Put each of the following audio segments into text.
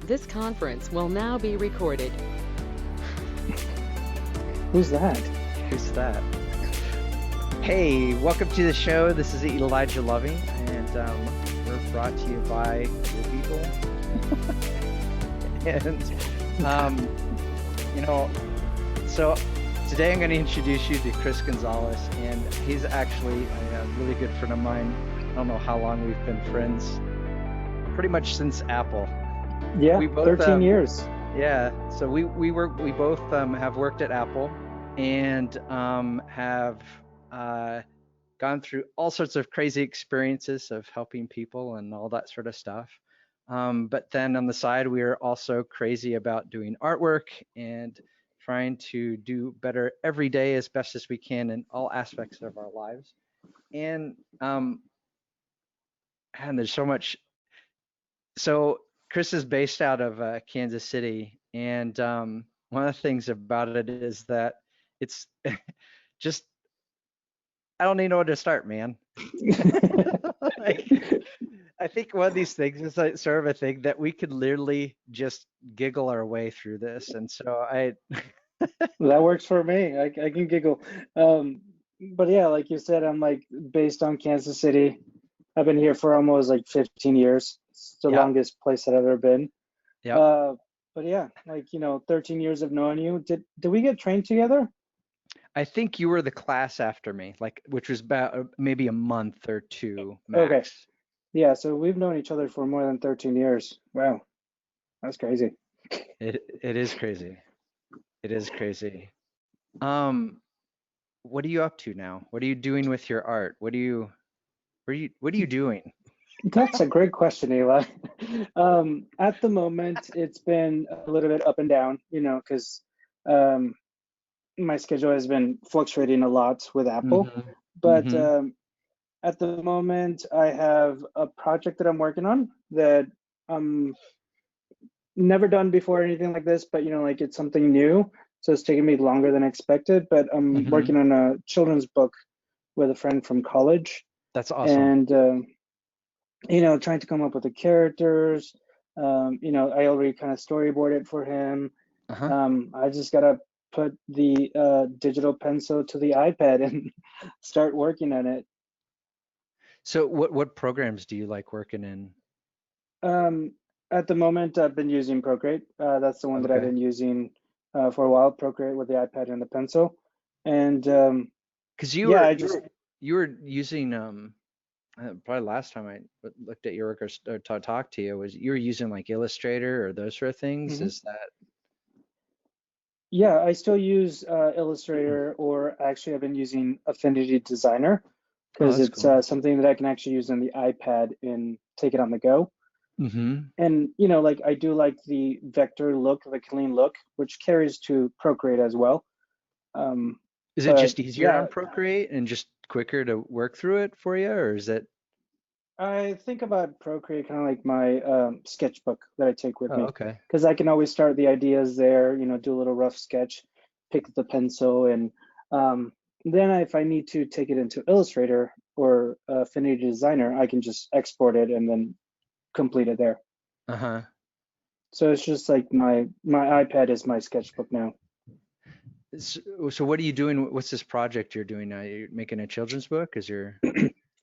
This conference will now be recorded. Who's that? Who's that? Hey, welcome to the show. This is Elijah Loving, and we're brought to you by your people. And, so today I'm going to introduce you to Chris Gonzalez, and he's actually a really good friend of mine. I don't know how long we've been friends, pretty much since Apple. Yeah, We both, 13 years. Yeah, so we both have worked at Apple and have gone through all sorts of crazy experiences of helping people and all that sort of stuff. But then on the side, we are also crazy about doing artwork and trying to do better every day as best as we can in all aspects of our lives. And there's so much. So Chris is based out of Kansas City, and one of the things about it is that it's just, I don't even know where to start, man. Like, I think one of these things is like sort of a thing that we could literally just giggle our way through this. And so That works for me. I can giggle. But yeah, like you said, I'm like based on Kansas City. I've been here for almost like 15 years. It's the Yep. longest place I've ever been. Yep. But yeah, like 13 years of knowing you. Did we get trained together? I think you were the class after me, like, which was about maybe a month or two Okay. max. Yeah, so we've known each other for more than 13 years. Wow, that's crazy. It is crazy. It is crazy. What are you up to now? What are you doing with your art? What are you doing? That's a great question, Eli. At the moment, it's been a little bit up and down, because my schedule has been fluctuating a lot with Apple. Mm-hmm. But Mm-hmm. at the moment, I have a project that I'm working on that I'm never done before, anything like this, but like it's something new. So it's taking me longer than expected, but I'm Mm-hmm. working on a children's book with a friend from college. That's awesome. And trying to come up with the characters. I already kind of storyboarded for him. Uh-huh. I just gotta put the digital pencil to the iPad and start working on it. So what programs do you like working in? At the moment, I've been using Procreate. That's the one that I've Okay. been using for a while. Procreate with the iPad and the pencil. And Because yeah, I just you were using probably last time I looked at your work or talked to you was you were using like Illustrator or those sort of things. mhm. Is that? Yeah, I still use Illustrator, or actually I've been using Affinity Designer Oh, because that's it's cool. something that I can actually use on the iPad and take it on the go. Mm-hmm. And like I do like the vector look, the clean look, which carries to Procreate as well. Um, Is it but just easier yeah, on Procreate and just quicker to work through it for you, or is it? I think about Procreate kind of like my sketchbook that I take with Oh, me, okay. because I can always start the ideas there, do a little rough sketch, pick up the pencil, and then if I need to take it into Illustrator or Affinity Designer, I can just export it and then complete it there. Uh-huh. So it's just like my iPad is my sketchbook now. So what are you doing? What's this project you're doing now? You're making a children's book? Is your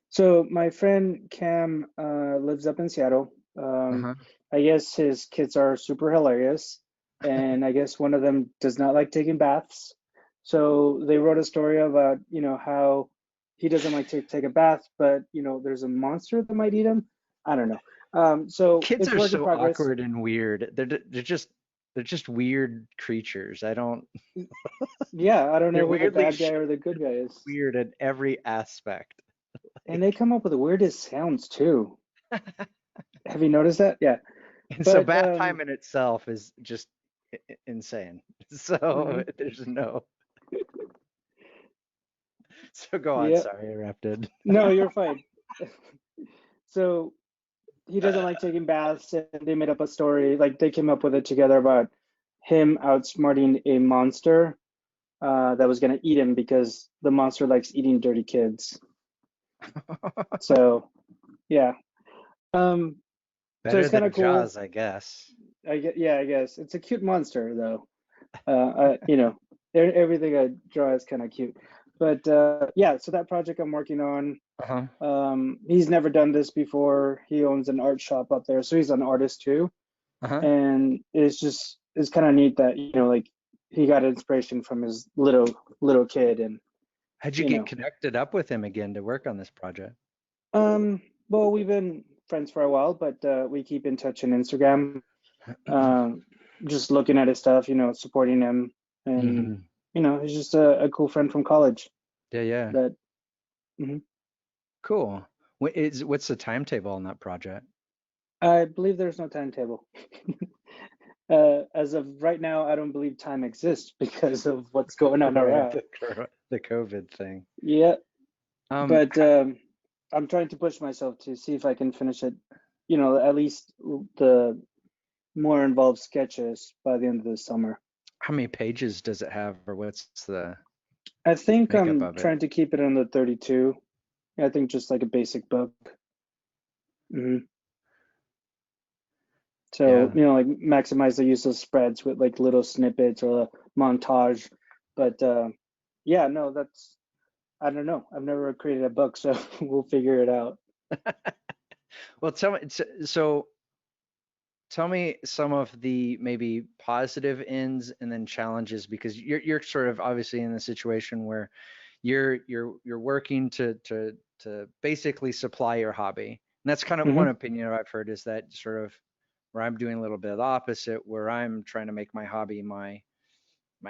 So my friend Cam lives up in Seattle. uh-huh. I guess his kids are super hilarious, and I guess one of them does not like taking baths. So they wrote a story about, how he doesn't like to take a bath, but there's a monster that might eat him. I don't know. So Kids it's are work in so progress. awkward and weird. They're just weird creatures. I don't. Yeah, I don't know They're who the weirdly bad guy or the good guy is. weird in every aspect. And they come up with the weirdest sounds too. Have you noticed that? Yeah. And so But bath time in itself is just insane. So mhm. there's no. So go on. Yeah. Sorry, I interrupted. No, you're fine. So he doesn't like taking baths, and they made up a story, like they came up with it together about him outsmarting a monster that was gonna eat him because the monster likes eating dirty kids. So yeah. Um, so Better it's kind than of cool. Jaws, I guess. I guess it's a cute monster though. You know, everything I draw is kind of cute. But yeah, so that project I'm working on, Uh-huh. he's never done this before. He owns an art shop up there, so he's an artist too. Uh-huh. And it's kind of neat that, you know, like he got inspiration from his little kid, and How'd you you get know, connected up with him again to work on this project? well, we've been friends for a while, but we keep in touch on Instagram. Um, just looking at his stuff, you know, supporting him, and Hmm. you know, he's just a cool friend from college Yeah, yeah. that. Mhm. Cool. What's the timetable on that project? I believe there's no timetable. As of right now, I don't believe time exists because of what's going on Right, around. the COVID thing. Yeah, Um, but I'm trying to push myself to see if I can finish it, you know, at least the more involved sketches by the end of the summer. how many pages does it have, or what's the I think makeup I'm of it? trying to keep it under 32. I think just like a basic book. Hmm. So, Yeah. you know, like maximize the use of spreads with like little snippets or a montage. But yeah, no, I don't know. I've never created a book, so we'll figure it out. Well, so tell me some of the maybe positive ends and then challenges, because you're sort of obviously in a situation where you're working to basically supply your hobby. And that's kind of one Hmm. opinion I've heard, is that sort of where I'm doing a little bit of the opposite, where I'm trying to make my hobby my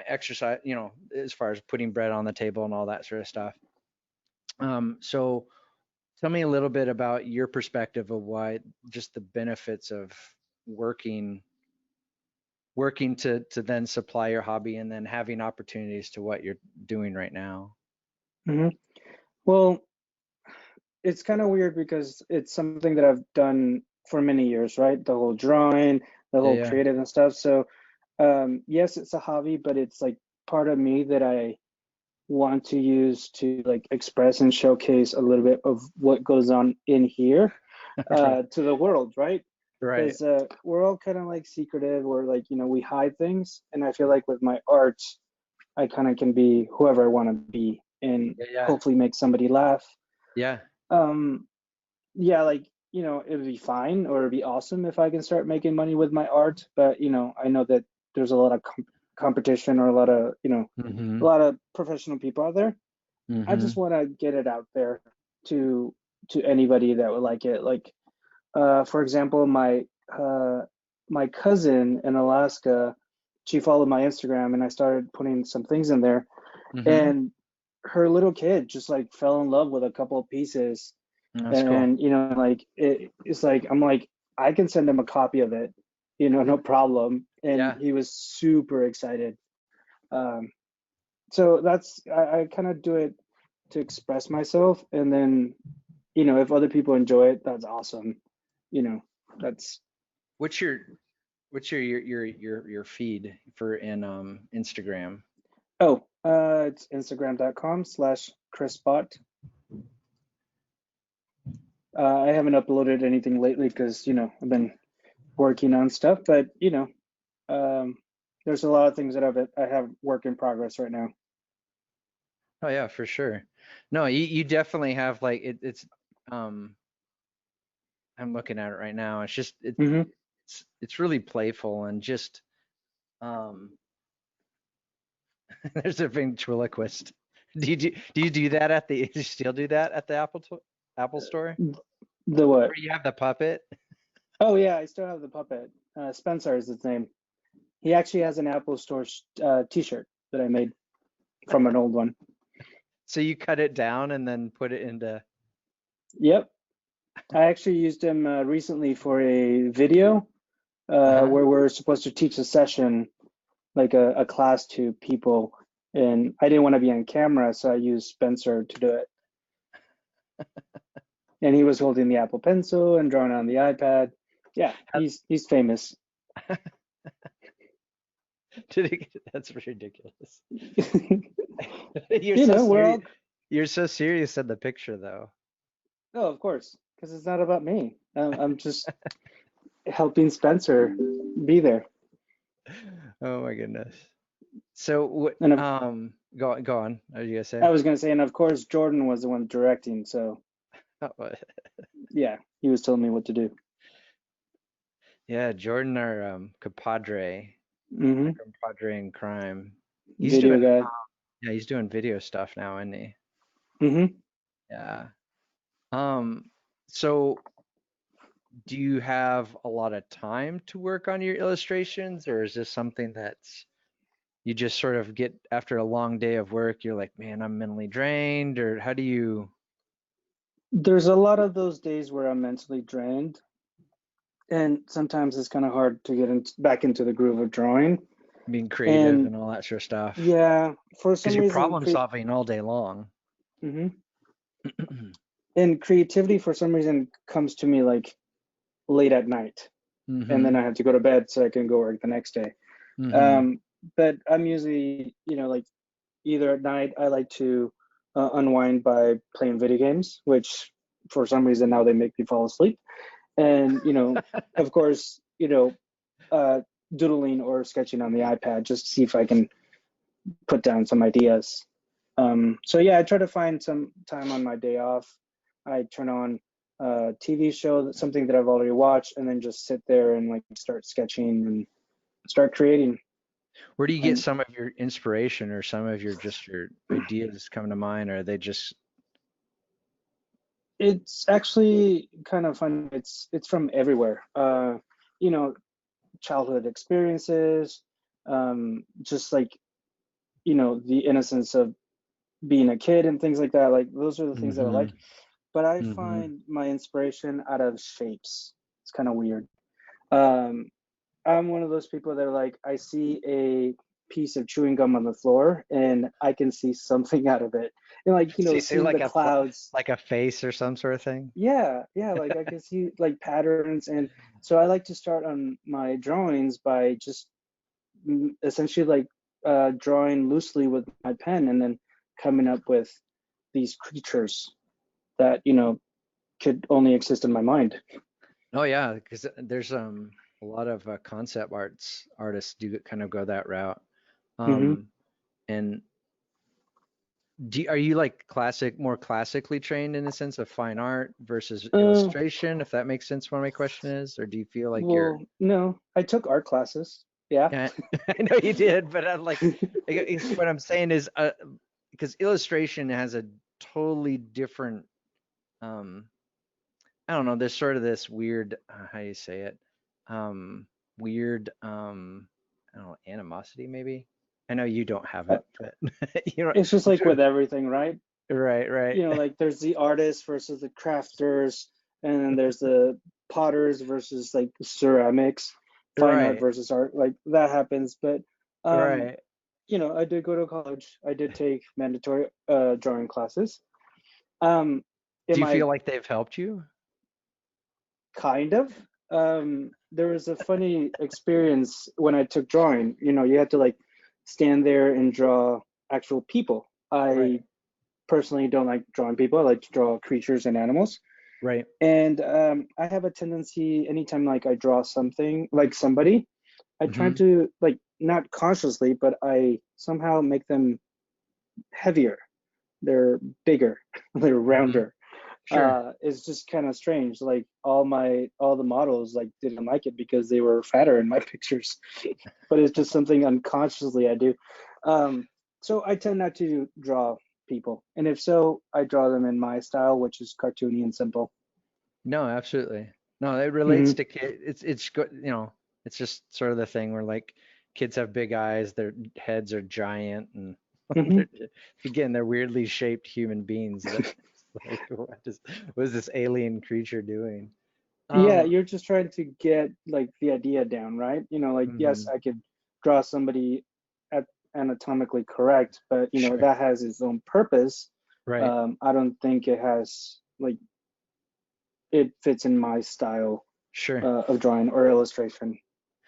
exercise, you know, as far as putting bread on the table and all that sort of stuff. So tell me a little bit about your perspective of why, just the benefits of working to then supply your hobby and then having opportunities to what you're doing right now. Hmm. Well, it's kind of weird because it's something that I've done for many years, right? The whole drawing, the Yeah, whole yeah. creative and stuff. So, yes, it's a hobby, but it's like part of me that I want to use to like express and showcase a little bit of what goes on in here Right. to the world, right? Right. Because we're all kind of like secretive, or like, you know, we hide things. And I feel like with my art, I kind of can be whoever I want to be and Yeah, yeah. hopefully make somebody laugh. Yeah. Um, yeah, like, you know, it would be fine or it'd be awesome if I can start making money with my art. But, you know, I know that there's a lot of competition, or a lot of, you know, a Mm-hmm. lot of professional people out there. I just Mm-hmm. want to get it out there to anybody that would like it. Like, for example, uh, my cousin in Alaska, she followed my Instagram, and I started putting some things in there, Mm-hmm. and her little kid just like fell in love with a couple of pieces. That's cool. And you know, like it's like I'm like, I can send him a copy of it, you know, no problem. And Yeah. he was super excited. Um, so I kind of do it to express myself, and then, you know, if other people enjoy it, that's awesome. You know, that's What's your what's your feed for in Instagram? oh, it's Instagram.com/ChrisBot. I haven't uploaded anything lately because, you know, I've been working on stuff, but you know, um, there's a lot of things that I have work in progress right now. Oh yeah, for sure. No, you definitely have like it's um I'm looking at it right now. It's just Hmm. it's really playful and just um there's a ventriloquist. Do you do that at the do you still do that at the Apple store? The what? Where you have the puppet? Oh yeah, I still have the puppet. Spencer is his name. He actually has an Apple Store T-shirt that I made from an old one. So you cut it down and then put it into Yep, I actually used him recently for a video uh-huh. where we're supposed to teach a session, like a class to people, and I didn't want to be on camera, so I used Spencer to do it. And he was holding the Apple Pencil and drawing on the iPad. Yeah, How- he's famous. That's ridiculous. You're You so know, we're serious. all. You're so serious in the picture though. Oh, of course, because it's not about me. I'm just helping Spencer be there. Oh my goodness. So what? And Go on. What are you gonna I say? was gonna say, and of course, Jordan was the one directing, so Oh, yeah, he was telling me what to do. yeah, Jordan, our Hmm. compadre in crime. He's Video doing, guy. yeah, he's doing video stuff now, isn't he? Hmm. Yeah. Um, so do you have a lot of time to work on your illustrations, or is this something that's you just sort of get after a long day of work, you're like, man, I'm mentally drained, or how do you There's a lot of those days where I'm mentally drained, and sometimes it's kind of hard to get back into the groove of drawing. being creative And and all that sort of stuff? yeah, for Because some you're reason, problem solving all day long. hmm and creativity for some reason comes to me like late at night, and then Mm-hmm. I have to go to bed so I can go work the next day. Mm-hmm. Um, but I'm usually, like either at night I like to unwind by playing video games, which for some reason now they make me fall asleep. And of course, uh, doodling or sketching on the iPad just to see if I can put down some ideas. So yeah, I try to find some time on my day off. I turn on a TV show, something that I've already watched, and then just sit there and like start sketching and start creating. Where do you get And some of your inspiration or some of your ideas come to mind? Or are they just it's actually kind of fun. It's from everywhere. You know, childhood experiences, just like the innocence of being a kid and things like that. Like those are the things that I mm-hmm, like. But I mm-hmm. find my inspiration out of shapes. It's kind of weird. Um, I'm one of those people that are like, I see a piece of chewing gum on the floor and I can see something out of it. And like, So you see seeing the clouds. like a face or some sort of thing? Yeah, yeah, like I can see like patterns. And so I like to start on my drawings by just essentially like drawing loosely with my pen and then coming up with these creatures that, could only exist in my mind. Oh yeah, because there's a lot of concept artists do kind of go that route. Hmm. Um, and are you like more classically trained in the sense of fine art versus Uh, illustration, if that makes sense what my question is? Or do you feel like you're well, no, I took art classes. Yeah. yeah, I know you did, but I'm like what I'm saying is because illustration has a totally different um I don't know, there's sort of this weird how do you say it? Weird I don't know, animosity maybe. I know you don't have Uh, it, but you know, it's just like with everything, right? right, right. Like there's the artists versus the crafters, and then there's the potters versus like ceramics, fine art Right, versus art. Like that happens. But um, right. I did go to college. I did take mandatory drawing classes. Do Am you I feel like they've helped you? kind of? There was a funny experience when I took drawing. You had to like stand there and draw actual people. I Right, personally don't like drawing people. I like to draw creatures and animals. right. And I have a tendency, anytime like I draw something like somebody, I try Mm-hmm. to like not consciously, but I somehow make them heavier. They're bigger, they're Mm-hmm. rounder. Sure. It's just kind of strange. Like all the models like didn't like it because they were fatter in my pictures, but it's just something unconsciously I do. Um, so I tend not to draw people, and if so, I draw them in my style, which is cartoony and simple. No, absolutely. No, it relates Hmm. to kid. It's good, it's just sort of the thing where like kids have big eyes, their heads are giant, and Hmm. they're, again, they're weirdly shaped human beings that like what is this alien creature doing? Yeah, Um, you're just trying to get like the idea down, right? Like yes, mhm, I could draw somebody at anatomically correct, but sure, that has its own purpose. right, I don't think it has like it fits in my style sure. of drawing or illustration,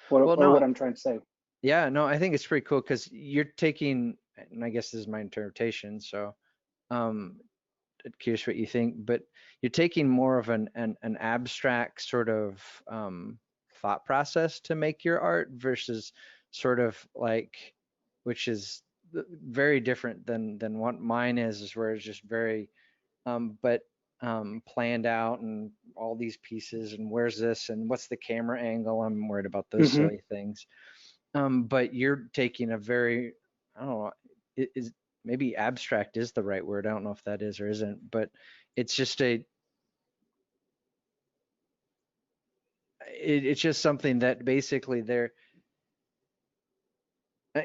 Well, or no, what I'm trying to say. yeah, no, I think it's pretty cool because you're taking, and I guess this is my interpretation, so um, curious what you think, but you're taking more of an abstract sort of thought process to make your art versus sort of like, which is very different than what mine is where it's just very but planned out and all these pieces and where's this and what's the camera angle. I'm worried about those Hmm. silly things. But you're taking a very, I don't know, is maybe abstract is the right word. I don't know if that is or isn't, but it's just it's just something that basically they're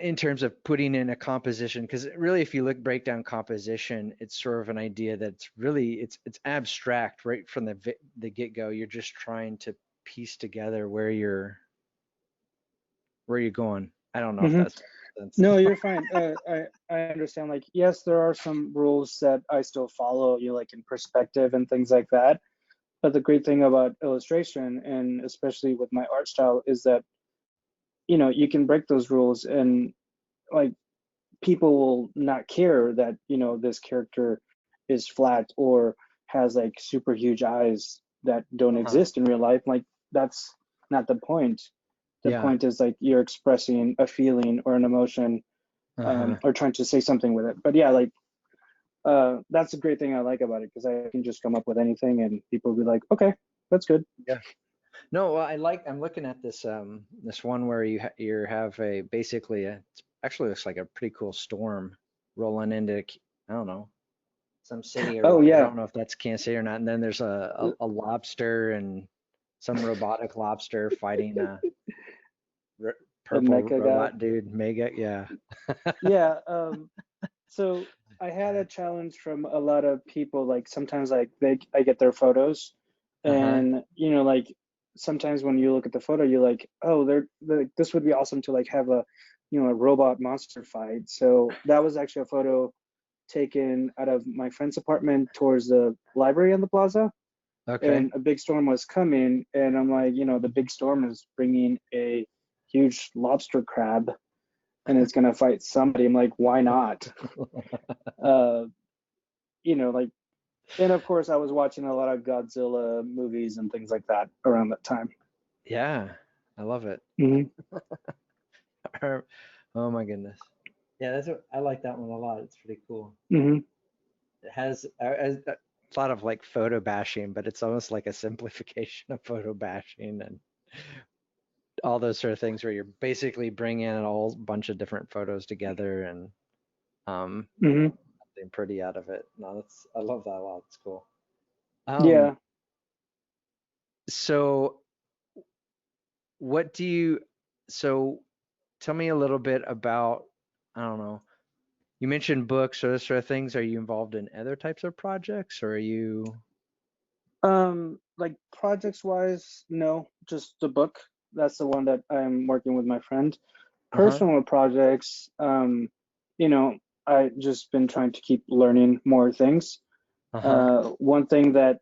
in terms of putting in a composition, because really if you break down composition, it's sort of an idea that's really it's abstract right from the get-go. You're just trying to piece together where you're going. I don't know if Hmm. that's makes sense. No, you're fine. I understand. Like, yes, there are some rules that I still follow, like in perspective and things like that. But the great thing about illustration, and especially with my art style, is that, you can break those rules and like people will not care that, this character is flat or has like super huge eyes that don't Uh-huh. exist in real life. Like, that's not the point. The Yeah. point is like you're expressing a feeling or an emotion, Uh-huh. or trying to say something with it. But yeah, like that's a great thing I like about it, because I can just come up with anything and people will be like, okay, that's good. Yeah. No, well, I'm looking at this this one where you have a basically a it actually looks like a pretty cool storm rolling into I don't know, some city or Oh I yeah, don't know if that's Kansas City or not. And then there's a lobster and some robotic lobster fighting a r the purple mecha guy. robot dude. Mega, yeah. Yeah. So I had a challenge from a lot of people. Like sometimes, like I get their photos, Uh-huh. and like sometimes when you look at the photo, you're like, oh, this would be awesome to like have a robot monster fight. So that was actually a photo taken out of my friend's apartment towards the library on the plaza, Okay. and a big storm was coming, and I'm like, the big storm is bringing a huge lobster crab, and it's gonna fight somebody. I'm like, why not? Uh, like, and of course, I was watching a lot of Godzilla movies and things like that around that time. Yeah, I love it. Hmm. Oh my goodness. Yeah, I like that one a lot. It's pretty cool. Hmm. It has I thought of like photo bashing, but it's almost like a simplification of photo bashing and all those sort of things where you're basically bringing in a whole bunch of different photos together and um Hmm. something pretty out of it. No, I love that a lot. It's cool. Yeah. So what do you so tell me a little bit about I don't know. You mentioned books or those sort of things. Are you involved in other types of projects or are you Like projects wise, no, just the book. That's the one that I'm working with my friend. uh-huh. Personal projects, you know, I just been trying to keep learning more things. Uh-huh. One thing that,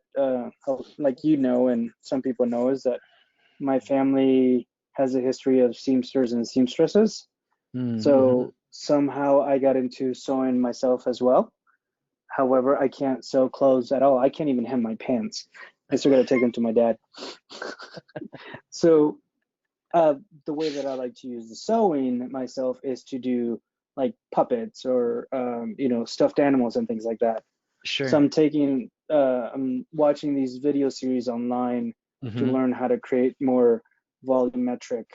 like and some people know, is that my family has a history of seamsters and seamstresses. Mm-hmm. So somehow I got into sewing myself as well. However, I can't sew clothes at all. I can't even hem my pants. I still got to take them to my dad. So the way that I like to use the sewing myself is to do like puppets or stuffed animals and things like that. So Sure. I'm watching these video series online to Mm-hmm. learn how to create more volumetric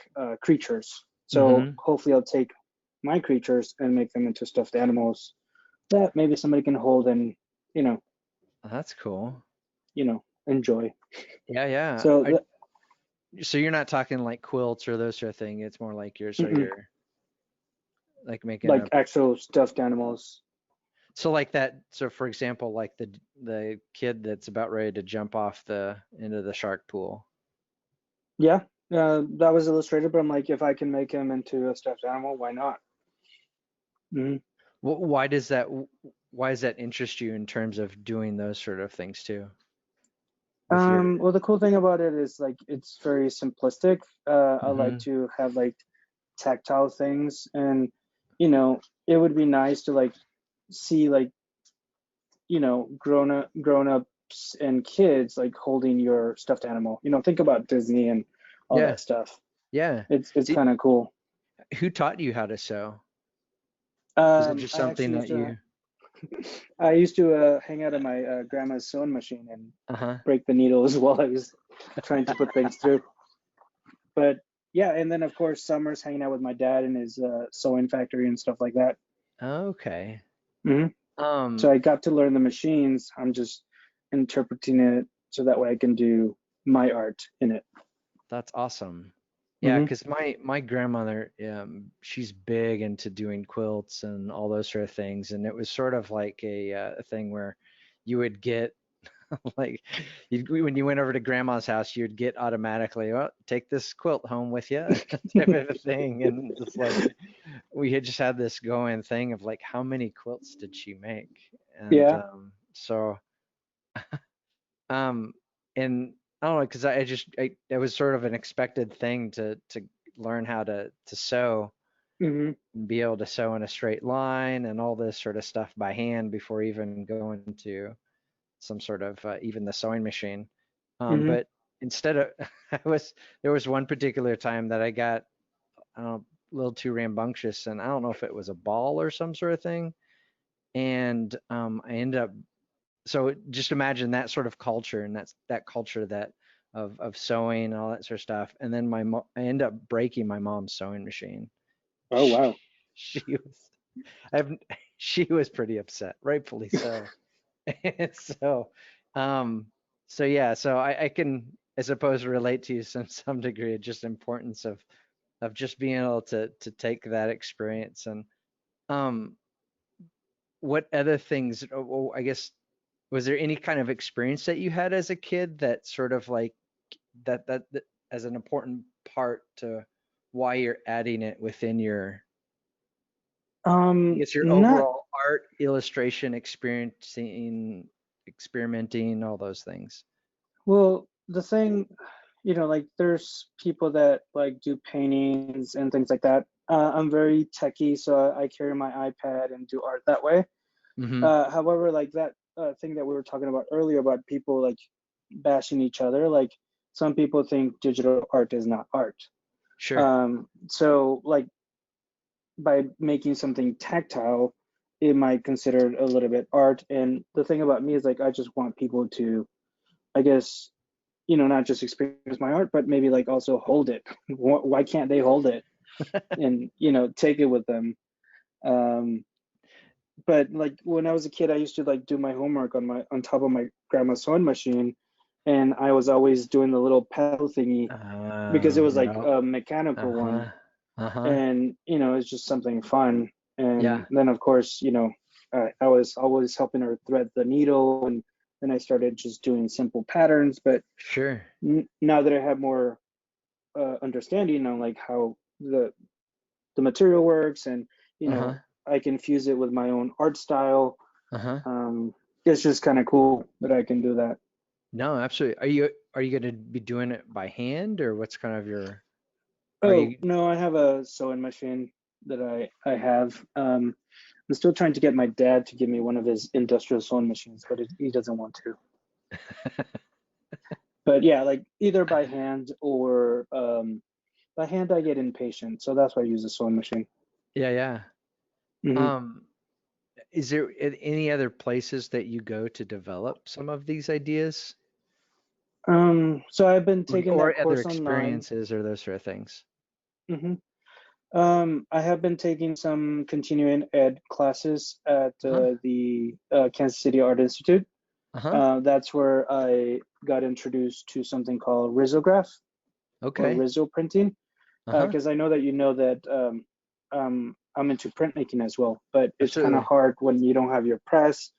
creatures. So Mm-hmm. hopefully I'll take my creatures and make them into stuffed animals that maybe somebody can hold and you know That's cool. enjoy. Yeah, yeah. So So you're not talking like quilts or those sort of thing. It's more like you're like making like a actual stuffed animals. so like that. So for example, like the kid that's about ready to jump off the into the shark pool. Yeah, that was Illustrator, but I'm like, if I can make him into a stuffed animal, why not? Hmm. Why does that? Why does that interest you in terms of doing those sort of things too? With your. Well, the cool thing about it is like it's very simplistic. I like Hmm. to have like tactile things, and it would be nice to like see like grown ups and kids like holding your stuffed animal. Think about Disney and all Yeah. that stuff. Yeah. It's Did, kind of cool. who taught you how to sew? Was it just I something actually that you? used to hang out at my grandma's sewing machine and Uh-huh. break the needles while I was trying to put things through. But yeah, and then of course summers hanging out with my dad in his sewing factory and stuff like that. Okay. hmm So Um, I got to learn the machines. I'm just interpreting it so that way I can do my art in it. that's awesome. Yeah, hmm because my grandmother, she's big into doing quilts and all those sort of things, and it was sort of like a thing where you would get like when you went over to grandma's house, you'd get automatically, oh, take this quilt home with you, type of a thing, and it's like we had just had this going thing of like how many quilts did she make, and Yeah, so Um, and I don't know, because I just it was sort of an expected thing to learn how to sew hmm and be able to sew in a straight line and all this sort of stuff by hand before even going to some sort of even the sewing machine. hmm But instead of I was there was one particular time that I got a little too rambunctious, and I don't know if it was a ball or some sort of thing, and I ended up so just imagine that sort of culture and that culture that of sewing and all that sort of stuff. And then I end up breaking my mom's sewing machine. Oh She, wow. she was I've she was pretty upset, rightfully so. And um so yeah, so I can I suppose relate to you some degree of just importance of just being able to take that experience and um what other things I guess was there any kind of experience that you had as a kid that sort of like that as an important part to why you're adding it within your I guess your Not overall art illustration experiencing experimenting all those things. well. The thing, like there's people that like do paintings and things like that. I'm very techie, so I carry my iPad and do art that way. Mm-hmm. However, like that thing that we were talking about earlier about people like bashing each other, like some people think digital art is not art. Sure. So like by making something tactile, it might consider it a little bit art. And the thing about me is like I just want people to, I guess, not just experience my art, but maybe like also hold it. Why can't they hold it and take it with them? Um, but like when I was a kid, I used to like do my homework on top of my grandma's sewing machine, and I was always doing the little pedal thingy because it was like Yeah. a mechanical one, Uh-huh. Uh-huh. and it's just something fun. Yeah. And then of course, I was always helping her thread the needle, and then I started just doing simple patterns. But Sure. now that I have more understanding on like how the material works, and Uh-huh. I can fuse it with my own art style. Uh-huh. um, it's just kind of cool that I can do that. No, absolutely. Are you going to be doing it by hand or what's kind of your are Oh you no, I have a sewing machine that I have. I'm still trying to get my dad to give me one of his industrial sewing machines, but he doesn't want to. But yeah, like either by hand or by hand I get impatient, so that's why I use a sewing machine. Yeah, yeah. hmm Um, is there any other places that you go to develop some of these ideas? So I've been Like, taking that or other course online. experiences or those sort of things? hmm I have been taking some continuing ed classes at Uh-huh. the Kansas City Art Institute. Uh-huh. That's where I got introduced to something called risograph or Okay. riso printing, Uh-huh. because I know that that I'm into printmaking as well, but it's kind of Absolutely. hard when you don't have your press,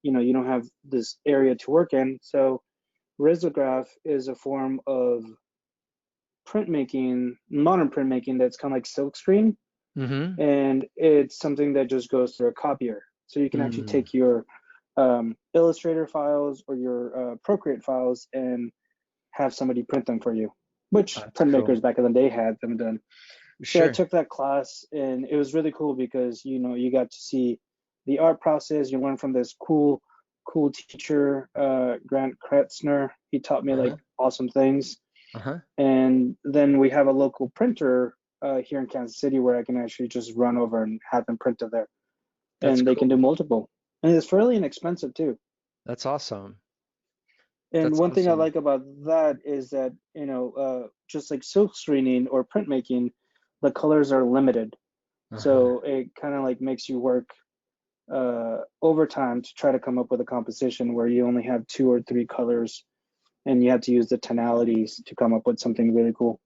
you don't have this area to work in. So risograph is a form of printmaking, modern printmaking that's kind of like silkscreen, Mm-hmm. and it's something that just goes through a copier. So you can actually Mm. take your Illustrator files or your Procreate files and have somebody print them for you, which That's printmakers cool. back in the day had them done. So I Sure. took that class, and it was really cool because you got to see the art process. You learn from this cool teacher, Grant Kretzner. He taught me like Uh-huh. awesome things. Uh-huh. And then we have a local printer here in Kansas City where I can actually just run over and have them printed there. That's And they can do cool. multiple. And it's fairly inexpensive too. That's awesome. And That's one thing I awesome. like about that is that, just like silk screening or printmaking, the colors are limited. Uh-huh. So it kind of like makes you work overtime to try to come up with a composition where you only have 2 or 3 colors and you have to use the tonalities to come up with something really cool.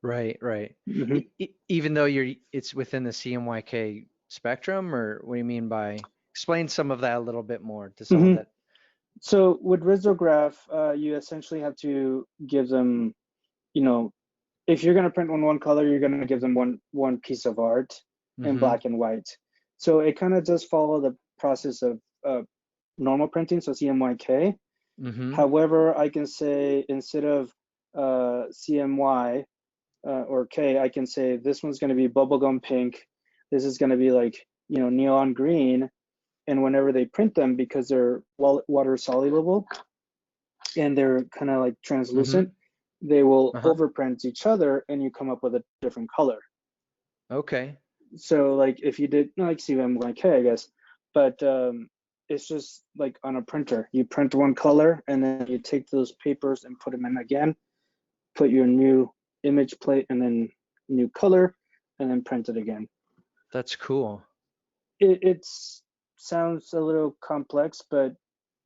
Right, right. Hmm. Even though it's within the CMYK spectrum, or what do you mean by, explain some of that a little bit more to someone Hmm. that, So with risograph, you essentially have to give them, you know, if you're going to print on one color, you're going to give them one piece of art in mm-hmm, black and white. So it kind of does follow the process of normal printing, so CMYK. mm-hmm, However, I can say instead of CMY or K, I can say this one's going to be bubblegum pink. This is going to be like, neon green. And whenever they print them, because they're water soluble and they're kind of like mm-hmm, translucent, they will uh-huh. overprint each other and you come up with a different color. Okay. So like if you did like CMYK, I guess, but it's just like on a printer. You print one color and then you take those papers and put them in again, put your new image plate and then new color, and then print it again. That's cool. It's sounds a little complex, but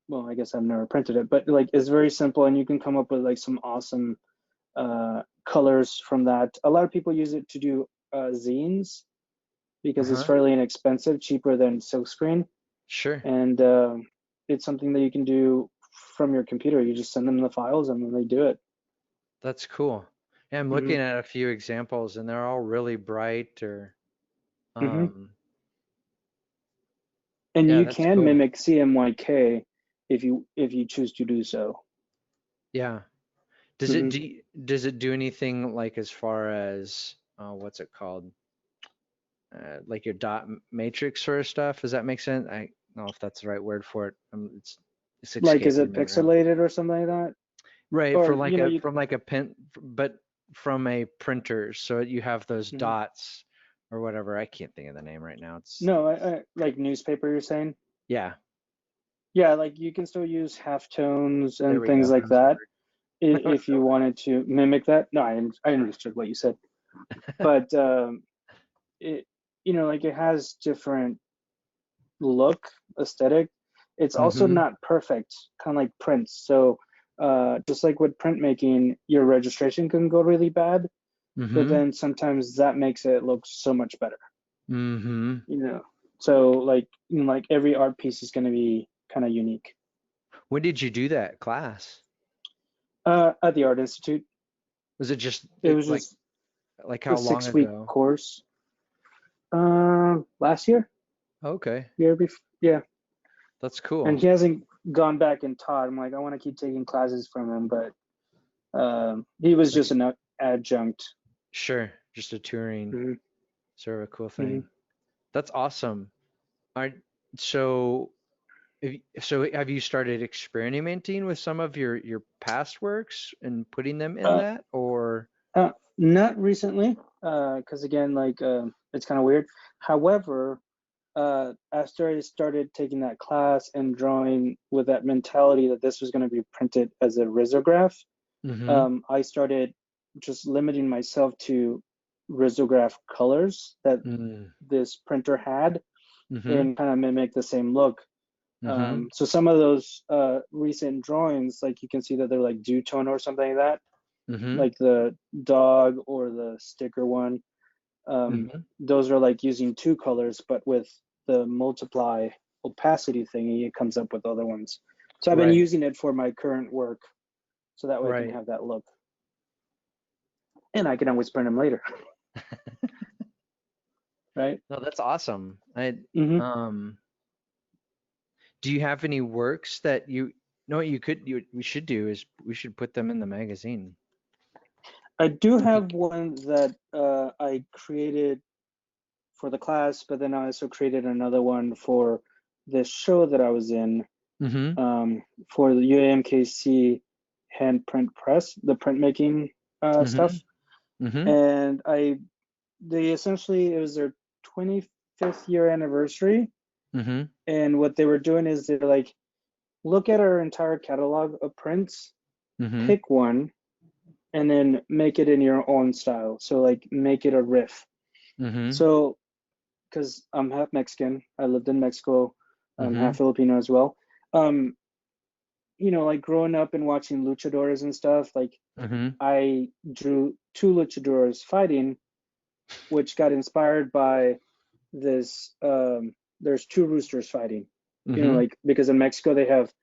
well, I guess I've never printed it, but like it's very simple and you can come up with like some awesome colors from that. A lot of people use it to do zines because it's Uh-huh. fairly inexpensive, cheaper than silkscreen, Sure. and it's something that you can do from your computer. You just send them the files and then they do it. That's cool. Yeah, I'm Hmm. looking at a few examples and they're all really bright or Hmm. um And yeah, you that's can cool. mimic CMYK if you choose to do so. Yeah. Hmm. Does it do anything like as far as what's it called? Like your dot matrix sort of stuff? Does that make sense? I don't know if that's the right word for it. It's Like, is escaping it me right now. pixelated or something like that? Right, Or for like you. from like a pen, but from a printer, so you have those Mhm. dots or whatever. I can't think of the name right now. It's No, like newspaper. You're saying? yeah, Yeah, like you can still use halftones there and we go. things like That's the that word. if you wanted to mimic that. No, I understood what you said, but it like it has different look, aesthetic. It's also Mm-hmm. not perfect, kind of like prints. So just like with printmaking, your registration can go really bad, but Mm-hmm. then sometimes that makes it look so much better. Mm-hmm. you know. So like like every art piece is going to be kind of unique. When did you do that class? At the Art Institute, Was it just it was like just a how long 6 week ago? course. Last year, Okay, year before, yeah. that's And cool. he hasn't gone back and taught. I'm like, I want to keep taking classes from him, but he was just Like an adjunct. sure, just a touring Hmm. sort of a cool Hmm. thing. That's awesome. All right, so so have you started experimenting with some of your past works and putting them in Uh, that, or not recently, because again, like it's kind of weird. However, after I started taking that class and drawing with that mentality that this was going to be printed as a risograph, mm-hmm, I started just limiting myself to risograph colors that mm, this printer had mm-hmm, and kind of mimic the same look. mm-hmm, So some of those recent drawings, like you can see that they're like dew tone or something like that, mm-hmm, like the dog or the sticker one. mm-hmm. Those are like using 2 colors, but with the multiply opacity thingy, it comes up with other ones. So I've been Right, using it for my current work, so that way I can right. have that look, and I can always print them later, right? No, that's awesome. I Hmm. um, do you have any works that you know what we should do is we should put them in the magazine. I do If you, have one that I created for the class, but then I also created another one for this show that I was in mm-hmm, for the UAMKC handprint press, the printmaking. Mm-hmm. stuff, Mm-hmm. and they essentially, it was their 25th year anniversary, Mm-hmm. and what they were doing is they're like, look at our entire catalog of prints, Mm-hmm. pick one, and then make it in your own style. So like make it a riff. Mm-hmm. So because I'm half Mexican, I lived in Mexico, I'm Mm-hmm. half Filipino as well. Um, like growing up and watching luchadors and stuff, like Mm-hmm. I drew two luchadors fighting, which got inspired by this. There's two roosters fighting, Mm-hmm. like because in Mexico they have,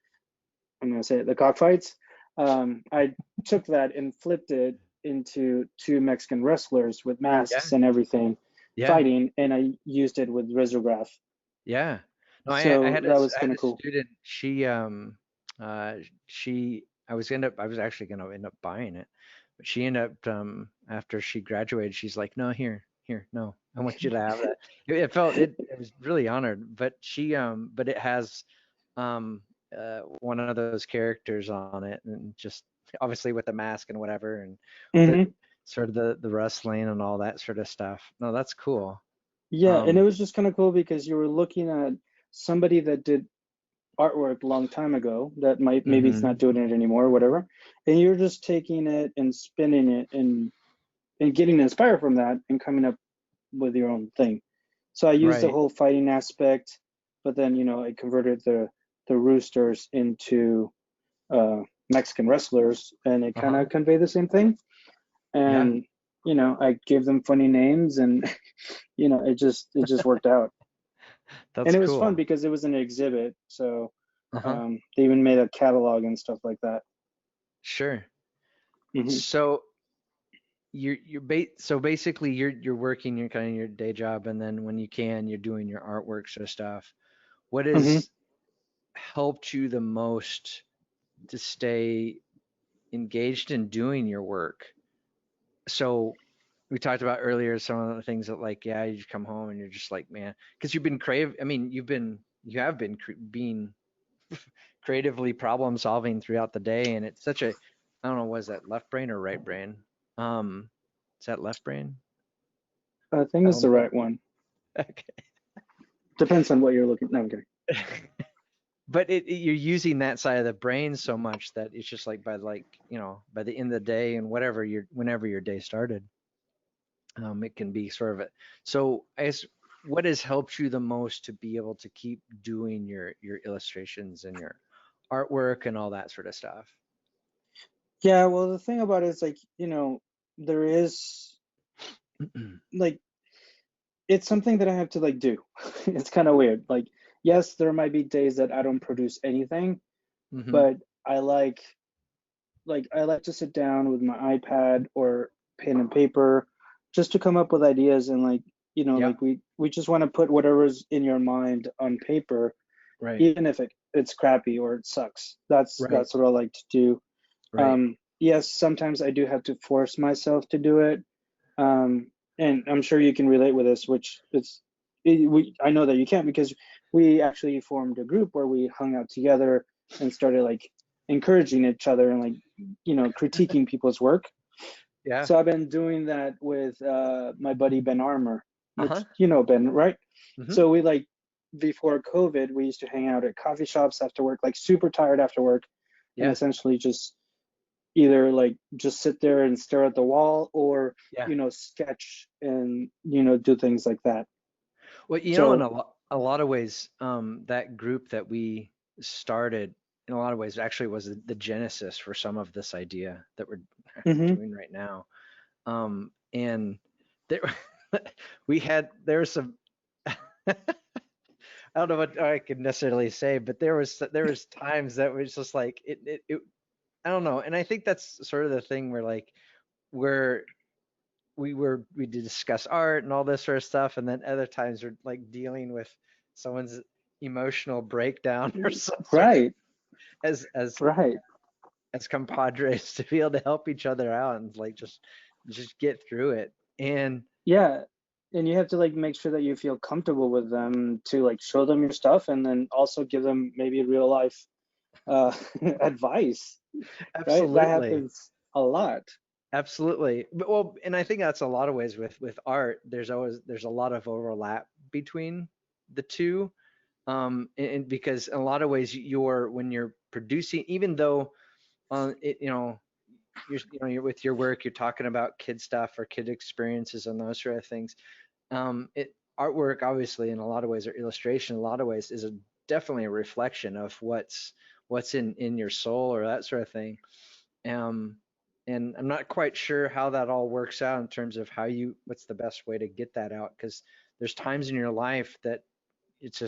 I'm gonna say it, the cockfights. I took that and flipped it into two Mexican wrestlers with Yeah. masks and everything Yeah. fighting, and I used it with risograph. Yeah. No, I So had that was I kind had of a cool. student. Uh she I was actually gonna end up buying it, but she ended up after she graduated, she's like, no, here, no, I want you to have that. It was really honored, but but it has um one of those characters on it, and just obviously with the mask and whatever, and the Hmm. sort of the wrestling and all that sort of stuff. No, that's cool. Yeah, and it Um, was just kind of cool because you were looking at somebody that did artwork a long time ago that might, maybe it's not mhm. doing it anymore or whatever, and you're just taking it and spinning it and getting inspired from that and coming up with your own thing. So I used the Right. whole fighting aspect, but then I converted the roosters into Mexican wrestlers, and it kind Uh-huh. of conveyed the same thing. Yeah, And I gave them funny names, and it just worked out. And that's it was fun cool. because it was an exhibit, so Uh-huh. they even made a catalog and stuff like that. Sure. Hmm. So so basically you're working your kind of your day job, and then when you can, you're doing your artwork sort of stuff. What Hmm. has helped you the most to stay engaged in doing your work? So we talked about earlier some of the things that, like, yeah, you just come home and you're just like, man, because you've been creative. I mean, you have been being creatively problem solving throughout the day, and it's such a, I don't know, was that left brain or right brain? um is that left brain I think it's the element? right one. Okay. Depends on what you're looking. No, I'm kidding. But you're using that side of the brain so much that it's just like, by like, by the end of the day, and whenever your day started, it can be sort of a, so I guess, what has helped you the most to be able to keep doing your illustrations and your artwork and all that sort of stuff? Yeah, well, the thing about it is like, there is like, it's something that I have to like do. It's kind of weird. Like, yes, there might be days that I don't produce anything, Hmm. but I like to sit down with my iPad or pen and paper just to come up with ideas, and like, Yeah. like we just want to put whatever's in your mind on paper, Right. even if it's crappy or it sucks. That's Right. that's what I like to do. Right. Yes, sometimes I do have to force myself to do it. And I'm sure you can relate with this, which I know that you can't, because we actually formed a group where we hung out together and started like encouraging each other and like, critiquing people's work. Yeah. So I've been doing that with my buddy Ben Armour, Uh-huh. which you know Ben, right? Hmm. So we like, before COVID, we used to hang out at coffee shops after work, like super tired after work, and Yeah. essentially just either like just sit there and stare at the wall, or Yeah. sketch and do things like that. Well, in So a lot of ways, that group that we started, in a lot of ways, actually was the genesis for some of this idea that we're mhm. doing right now. And there, there was some, I don't know what I could necessarily say, but there was times that was just like I don't know. And I think that's sort of the thing where, like, where we did discuss art and all this sort of stuff, and then other times we're like dealing with someone's emotional breakdown or some sort of, Right, as as right. as compadres, to be able to help each other out and like just get through it. And Yeah, and you have to like make sure that you feel comfortable with them to like show them your stuff, and then also give them maybe real life uh advice, right? That absolutely. happens a lot. Absolutely. Well, and I think that's a lot of ways with art. There's a lot of overlap between the two. And because in a lot of ways when you're producing, even though you're with your work, you're talking about kid stuff or kid experiences and those sort of things. Artwork, obviously, in a lot of ways, or illustration, in a lot of ways, is definitely a reflection of what's in your soul or that sort of thing. Um, and I'm not quite sure how that all works out in terms of what's the best way to get that out, because there's times in your life that it's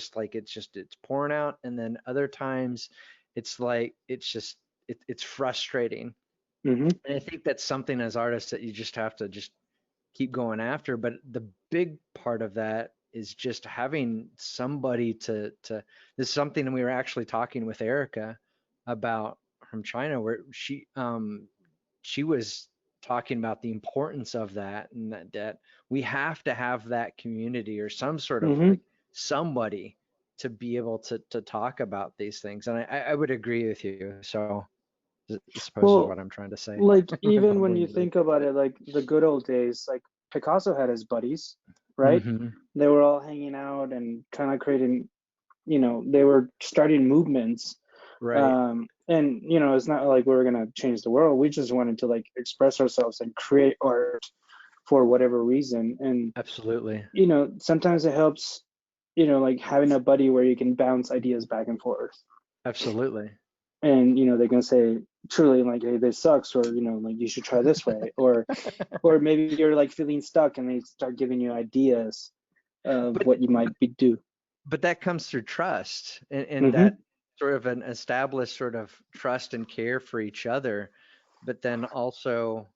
pouring out, and then other times it's like it's frustrating. Hmm. And I think that's something as artists that you just have to just keep going after. But the big part of that is just having somebody to this is something that we were actually talking with Erica about from China, where she was talking about the importance of that, and that we have to have that community or some sort of Hmm. like somebody to be able to talk about these things. And I would agree with you. So I suppose is Well, what I'm trying to say. like I'm even when mumbling you a bit. think about it, like the good old days, like Picasso had his buddies, right? Hmm. They were all hanging out and kind of creating, they were starting movements. Right. And it's not like we were gonna change the world. We just wanted to like express ourselves and create art for whatever reason. And Absolutely. sometimes it helps, like having a buddy where you can bounce ideas back and forth. Absolutely. And they can say truly like, hey, this sucks, or like you should try this way, or maybe you're like feeling stuck and they start giving you ideas of But what you might be do. but that comes through trust, and that Hmm. sort of an established sort of trust and care for each other. But then also,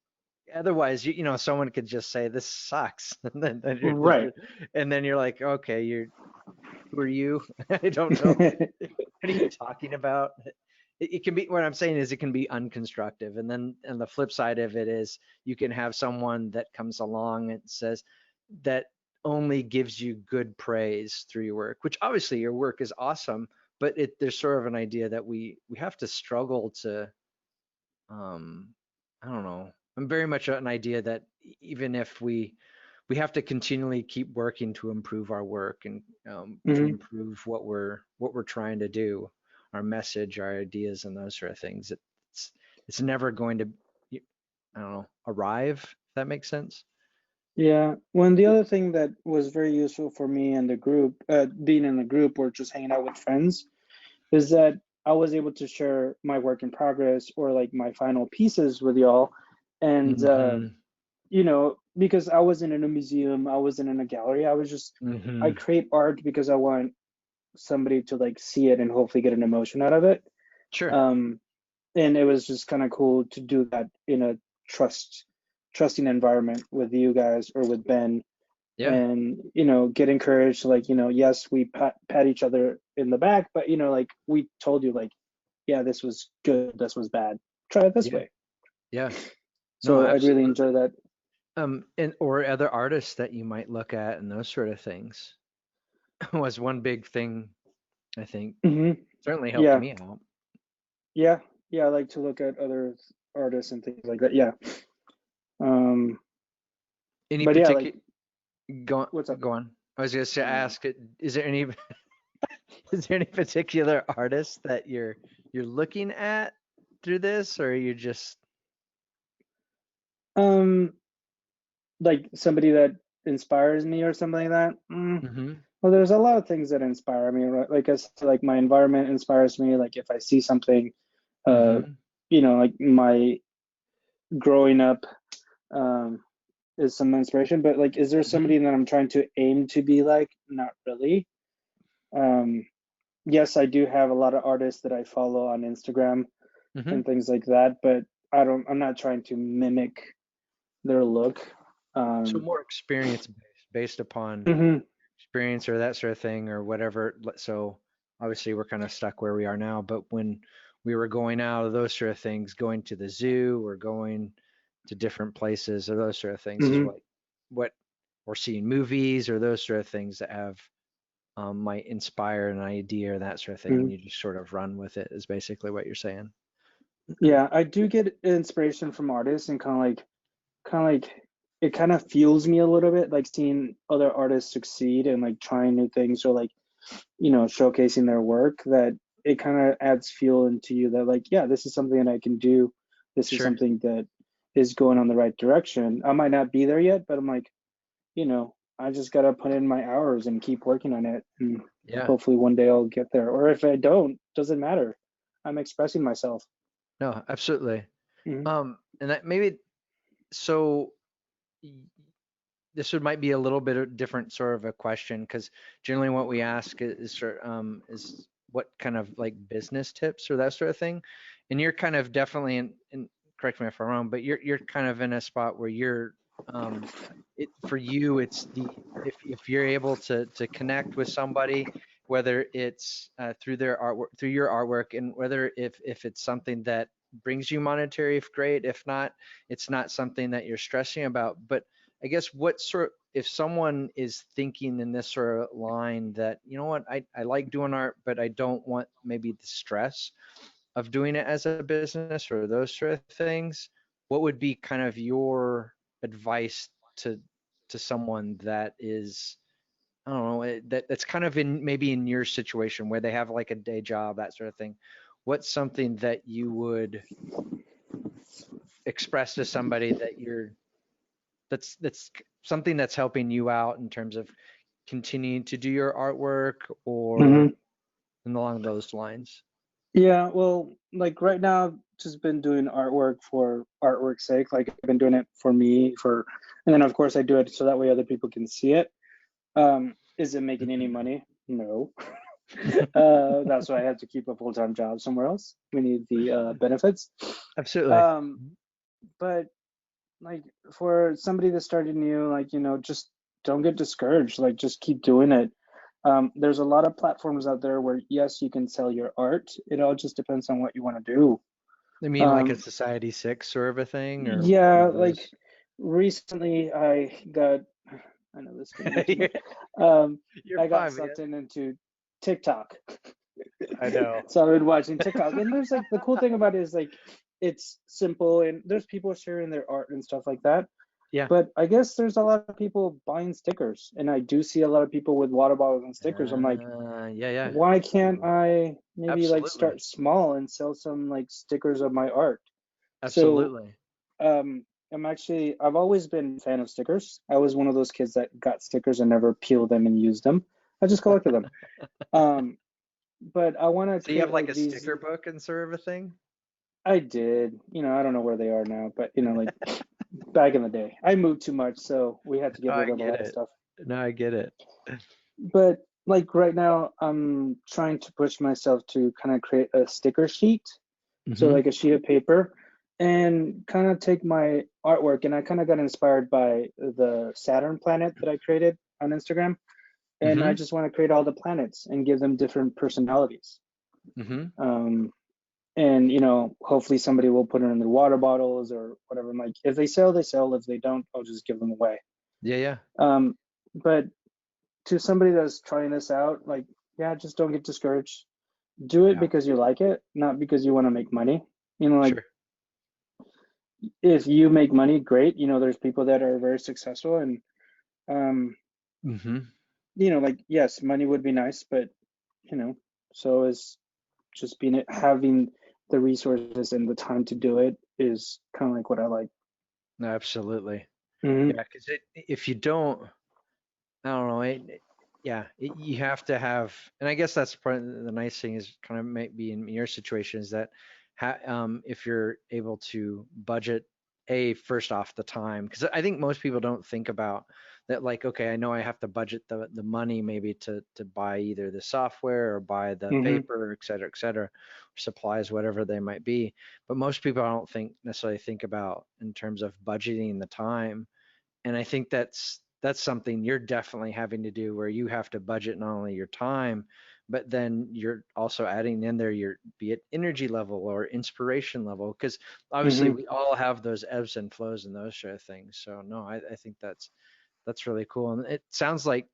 otherwise, someone could just say this sucks, Right. and then you're like, okay, who are you? I don't know. What are you talking about? It can be, what I'm saying is it can be unconstructive. And then, and the flip side of it is you can have someone that comes along and says that only gives you good praise through your work, which obviously your work is awesome, but there's sort of an idea that we have to struggle to, um, I don't know. I'm very much an idea that even if we have to continually keep working to improve our work, and to Hmm. improve what we're trying to do, our message, our ideas, and those sort of things. It's never going to, I don't know, arrive. If that makes sense. Yeah. When the other thing that was very useful for me and the group, being in the group or just hanging out with friends, is that I was able to share my work in progress or like my final pieces with y'all. And Hmm. because I wasn't in a museum, I wasn't in a gallery, I Hmm. create art because I want somebody to like see it and hopefully get an emotion out of it. Sure. Um, and it was just kind of cool to do that in a trusting environment with you guys or with Ben, Yeah. and get encouraged, like yes, we pat each other in the back, but like we told you, like, yeah, this was good, this was bad, try it this Yeah. way. Yeah. No, So I'd really absolutely. enjoy that. And or other artists that you might look at and those sort of things was one big thing, I think. Hmm. Certainly helped Yeah. me out. Yeah. Yeah, I like to look at other artists and things like that. Yeah. um Any but yeah, like, particular, go on, what's up? go on. I was just to ask, is there any is there any particular artist that you're looking at through this, or you just? um like somebody that inspires me or something like that. Hmm. Well, there's a lot of things that inspire me, right? Like I said, like my environment inspires me. Like if I see something, uh, Hmm. like my growing up, um, is some inspiration. But like, is there Hmm. somebody that I'm trying to aim to be like? Not really. Um, yes, I do have a lot of artists that I follow on Instagram Hmm. and things like that, but I'm not trying to mimic their look. So Um, more experience based upon mhm. experience or that sort of thing or whatever. So obviously we're kind of stuck where we are now, but when we were going out of those sort of things, going to the zoo or going to different places or those sort of things is Mhm. what or seeing movies or those sort of things that have might inspire an idea or that sort of thing, and Mhm. you just sort of run with it is basically what you're saying. Yeah, I do get inspiration from artists and kind of like kind of like it kind of fuels me a little bit, like seeing other artists succeed and like trying new things or like, showcasing their work, that it kind of adds fuel into you that like, yeah, this is something that I can do. This is Sure. something that is going on the right direction. I might not be there yet, but I'm like, I just gotta put in my hours and keep working on it, and Yeah. hopefully one day I'll get there. Or if I don't, doesn't matter. I'm expressing myself. No, absolutely. Hmm. And that maybe so y- this might be a little bit of different sort of a question because generally what we ask is what kind of like business tips or that sort of thing, and you're kind of definitely in correct me if I'm wrong, but you're kind of in a spot where you're um, it for you it's the if you're able to connect with somebody, whether it's through their artwork through your artwork, and whether if it's something that brings you monetary, if great, if not, it's not something that you're stressing about. But I guess what sort if someone is thinking in this sort of line that, you know what, I like doing art, but I don't want maybe the stress of doing it as a business or those sort of things, what would be kind of your advice to someone that is, I don't know, that's kind of in maybe in your situation where they have like a day job, that sort of thing. What's something that you would express to somebody that you're that's something that's helping you out in terms of continuing to do your artwork or Hmm. along those lines? Yeah, well, like right now, I've just been doing artwork for artwork's sake. Like I've been doing it for me, and then of course I do it so that way other people can see it. Is it making any Mhm. money? No. That's why I had to keep a full-time job somewhere else. We need the benefits. Absolutely. Um, but like for somebody that started new, like, just don't get discouraged. Like just keep doing it. There's a lot of platforms out there where yes, you can sell your art. It all just depends on what you want to do. I mean, like a Um, Society 6 sort of a thing, or one yeah, of like those. recently I know this is gonna be too much. Um, You're I got fine, man. sucked into TikTok. I know. So I've been watching TikTok, and there's like the cool thing about it is like it's simple, and there's people sharing their art and stuff like that. Yeah. But I guess there's a lot of people buying stickers, and I do see a lot of people with water bottles and stickers. I'm like, Yeah, yeah. why can't I maybe like Absolutely. start small and sell some like stickers of my art? So Absolutely. I've always been a fan of stickers. I was one of those kids that got stickers and never peeled them and used them. I just collected them. Um, but I want to So you have create like like a these. sticker book and sort of a thing? I did, I don't know where they are now, but like back in the day, I moved too much, so we had to No, get rid I of a get lot of it. stuff. No, I get it. But like right now, I'm trying to push myself to kind of create a sticker sheet. So Mm-hmm. like a sheet of paper and kind of take my artwork, and I kind of got inspired by the Saturn planet that I created on Instagram. And I Mm-hmm. just want to create all the planets and give them different personalities. Mm-hmm. Um, and hopefully somebody will put it in their water bottles or whatever. I'm like, if they sell, they sell. If they don't, I'll just give them away. Yeah, yeah. Um, but to somebody that's trying this out, like, yeah, just don't get discouraged. Do it Yeah. because you like it, not because you want to make money. Like Sure. if you make money, great. There's people that are very successful, and um, Mm-hmm. like yes, money would be nice, but so is just having the resources and the time to do it is kind of like what I like. No, absolutely. Hmm. Yeah, because if you don't, I don't know. You have to have, and I guess that's part of the nice thing is kind of maybe in your situation is that if you're able to budget first off the time, because I think most people don't think about that. Like, okay, I know I have to budget the money maybe to buy either the software or buy the Hmm. paper, et cetera, or supplies, whatever they might be. But most people I don't think necessarily think about in terms of budgeting the time, and I think that's something you're definitely having to do where you have to budget not only your time, but then you're also adding in there your be it energy level or inspiration level, because obviously Hmm. we all have those ebbs and flows and those sort of things. So no, I think that's really cool. And it sounds like,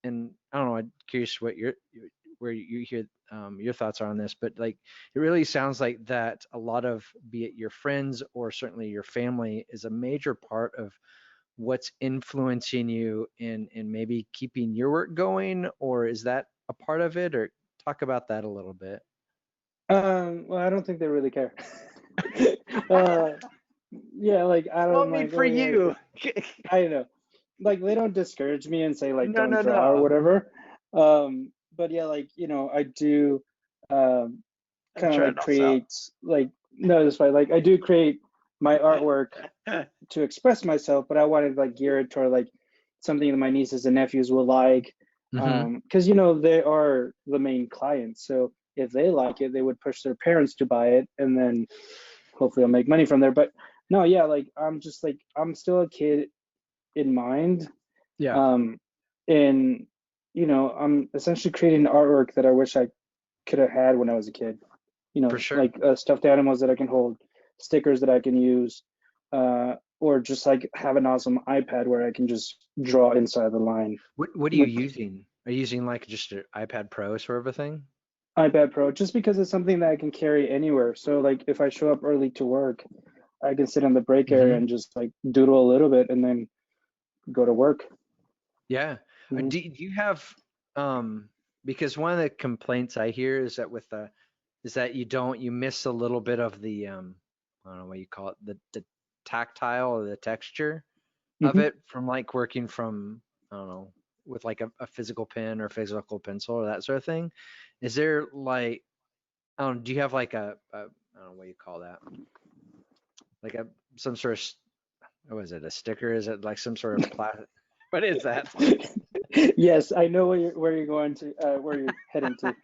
and I don't know, I'm curious what where you hear your thoughts are on this, but like it really sounds like that a lot of, be it your friends or certainly your family, is a major part of what's influencing you in maybe keeping your work going, or is that a part of it? Or talk about that a little bit. Well, I don't think they really care. uh, yeah, like I Well, I don't mean, like, for oh yeah, you. I know. Like they don't discourage me and say like No, don't no, draw or no. whatever. But yeah, like I do um I'm kind of trying like also. create like no, that's fine. Like I do create my artwork to express myself, but I wanted like gear it toward like something that my nieces and nephews will like. Mm-hmm. Because they are the main clients. So if they like it, they would push their parents to buy it, and then hopefully I'll make money from there. But no, yeah, like I'm just like I'm still a kid in mind. Yeah, Um, and I'm essentially creating artwork that I wish I could have had when I was a kid. for sure. Like stuffed animals that I can hold, stickers that I can use, or just like have an awesome iPad where I can just draw inside the line. What are you Like using? Are you using like just an iPad Pro sort of a thing? iPad Pro, just because it's something that I can carry anywhere. So like if I show up early to work, I can sit in the break area Mm-hmm. and just like doodle a little bit and then go to work. Yeah. Mhm. Do you have because one of the complaints I hear is that is that you miss a little bit of the I don't know what you call it, the tactile or the texture of Mhm. it from like working from, I don't know, with like a physical pen or physical pencil or that sort of thing. Is there like, I don't know, do you have like a I don't know what you call that, like a some sort of what is it, a sticker? Is it like some sort of plastic? What is that? Yes, I know where you're going to, where you're heading to.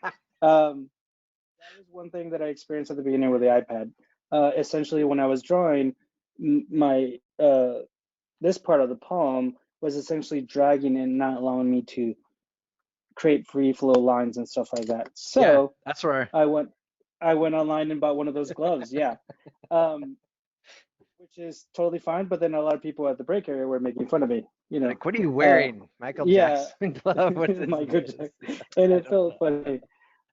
That was one thing that I experienced at the beginning with the iPad. Essentially, when I was drawing, my this part of the palm was essentially dragging and not allowing me to create free flow lines and stuff like that. Yeah, So that's where. I went I went online and bought one of those gloves. Yeah. Um, which is totally fine. But then a lot of people at the break area were making fun of me. Like, what are you Uh, wearing? Michael yeah, Jackson glove? What is Michael this? Jackson, Yeah, and I it don't felt know. funny.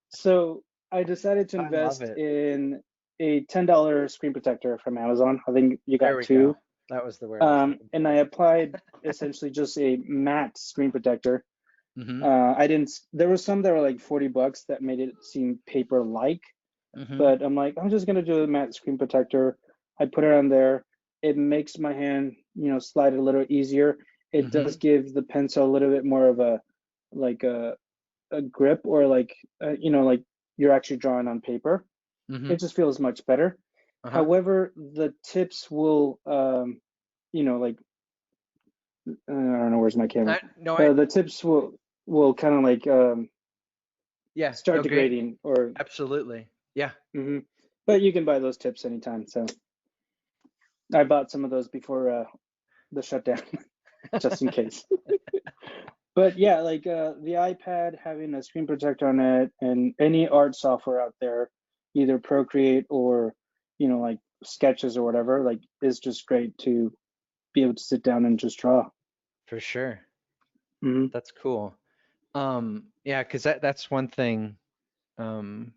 So I decided to I love invest it. in a $10 screen protector from Amazon. I think you There got we go. two. That was the word I was looking And I for. applied essentially just a matte screen protector. Mm-hmm. I didn't. There were some that were like $40 that made it seem paper-like, Mm-hmm. but I'm like, I'm just gonna do a matte screen protector. I put it on there. It makes my hand, slide a little easier. It Mm-hmm. does give the pencil a little bit more of a like a grip, or like like you're actually drawing on paper. Mm-hmm. It just feels much better. Uh-huh. However, the tips will like I don't know, where's my camera. No, I, The tips will kind of like yeah, start no, great. degrading, or Absolutely. Yeah. but you can buy those tips anytime. So I bought some of those before the shutdown, just in case. But yeah, like the iPad having a screen protector on it, and any art software out there, either Procreate or like Sketches or whatever, like is just great to be able to sit down and just draw. For sure. Hmm. That's cool. Yeah, because that's one thing. Um,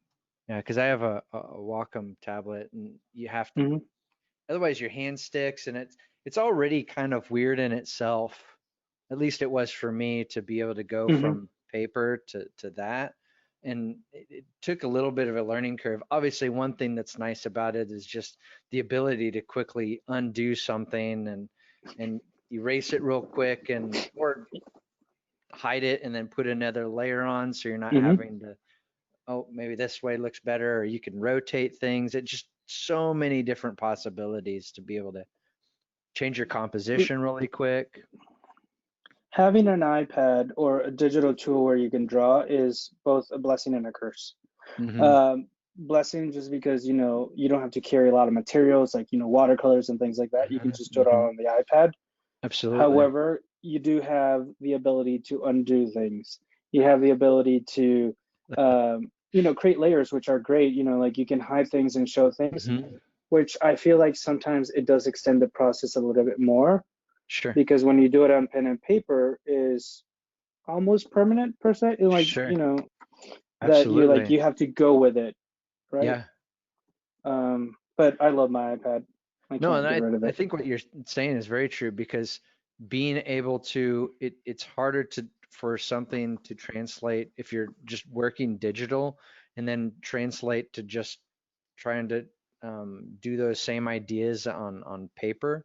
yeah, because I have a Wacom tablet, and you have to, Hmm. otherwise your hand sticks, and it's already kind of weird in itself. At least it was for me to be able to go Hmm. from paper to that. And it took a little bit of a learning curve. Obviously, one thing that's nice about it is just the ability to quickly undo something and erase it real quick, and or hide it and then put another layer on, so you're not Hmm. having to, oh, maybe this way looks better, or you can rotate things. It just so many different possibilities to be able to change your composition really quick. Having an iPad or a digital tool where you can draw is both a blessing and a curse. Hmm. Blessing just because you don't have to carry a lot of materials like watercolors and things like that. You can just do it Hmm. all on the iPad. Absolutely. However, you do have the ability to undo things. You have the ability to, create layers, which are great. Like you can hide things and show things, Hmm. which I feel like sometimes it does extend the process a little bit more, Sure. because when you do it on pen and paper is almost permanent per se. Like, Sure. that Absolutely. you have to go with it, right? Yeah. But I love my iPad. I No, can't and get rid of I it. think what you're saying is very true because being able to it's harder to for something to translate if you're just working digital and then translate to just trying to do those same ideas on paper.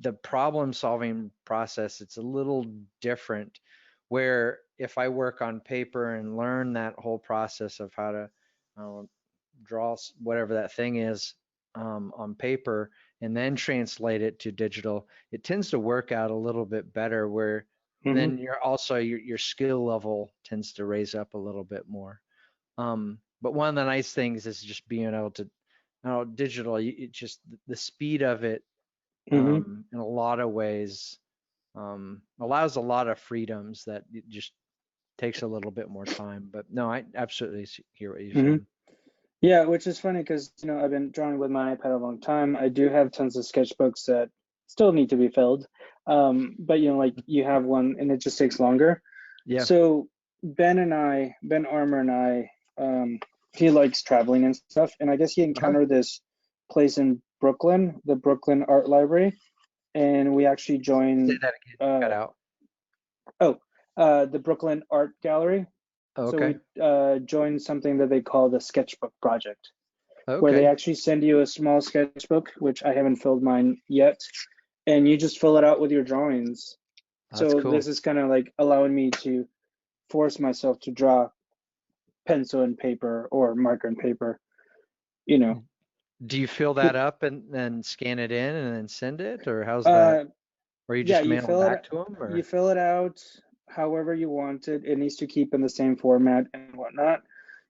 The problem solving process, it's a little different where if I work on paper and learn that whole process of how to draw whatever that thing is on paper and then translate it to digital, it tends to work out a little bit better where Hmm. then you're also your skill level tends to raise up a little bit more. But one of the nice things is just being able to, digital, it just the speed of it Hmm. in a lot of ways allows a lot of freedoms that it just takes a little bit more time. But no, I absolutely hear what you're Hmm. saying. Yeah, which is funny because I've been drawing with my iPad a long time. I do have tons of sketchbooks that still need to be filled. But like you have one and it just takes longer. Yeah. So Ben Armour and I, he likes traveling and stuff, and I guess he Uh-huh. encountered this place in Brooklyn, the Brooklyn Art Library, and we actually Say joined that again. Cut uh out. oh the Brooklyn Art Gallery. Oh, So okay. we joined something that they call the Sketchbook Project, where they Okay. actually send you a small sketchbook, which I haven't filled mine yet, and you just fill it out with your drawings. That's So this cool. is kind of like allowing me to force myself to draw pencil and paper or marker and paper, you know. Do you fill that up and then scan it in and then send it, or how's that? Uh, Or you yeah, just mail it back to them, you or? fill it out however you want it. It needs to keep in the same format and whatnot.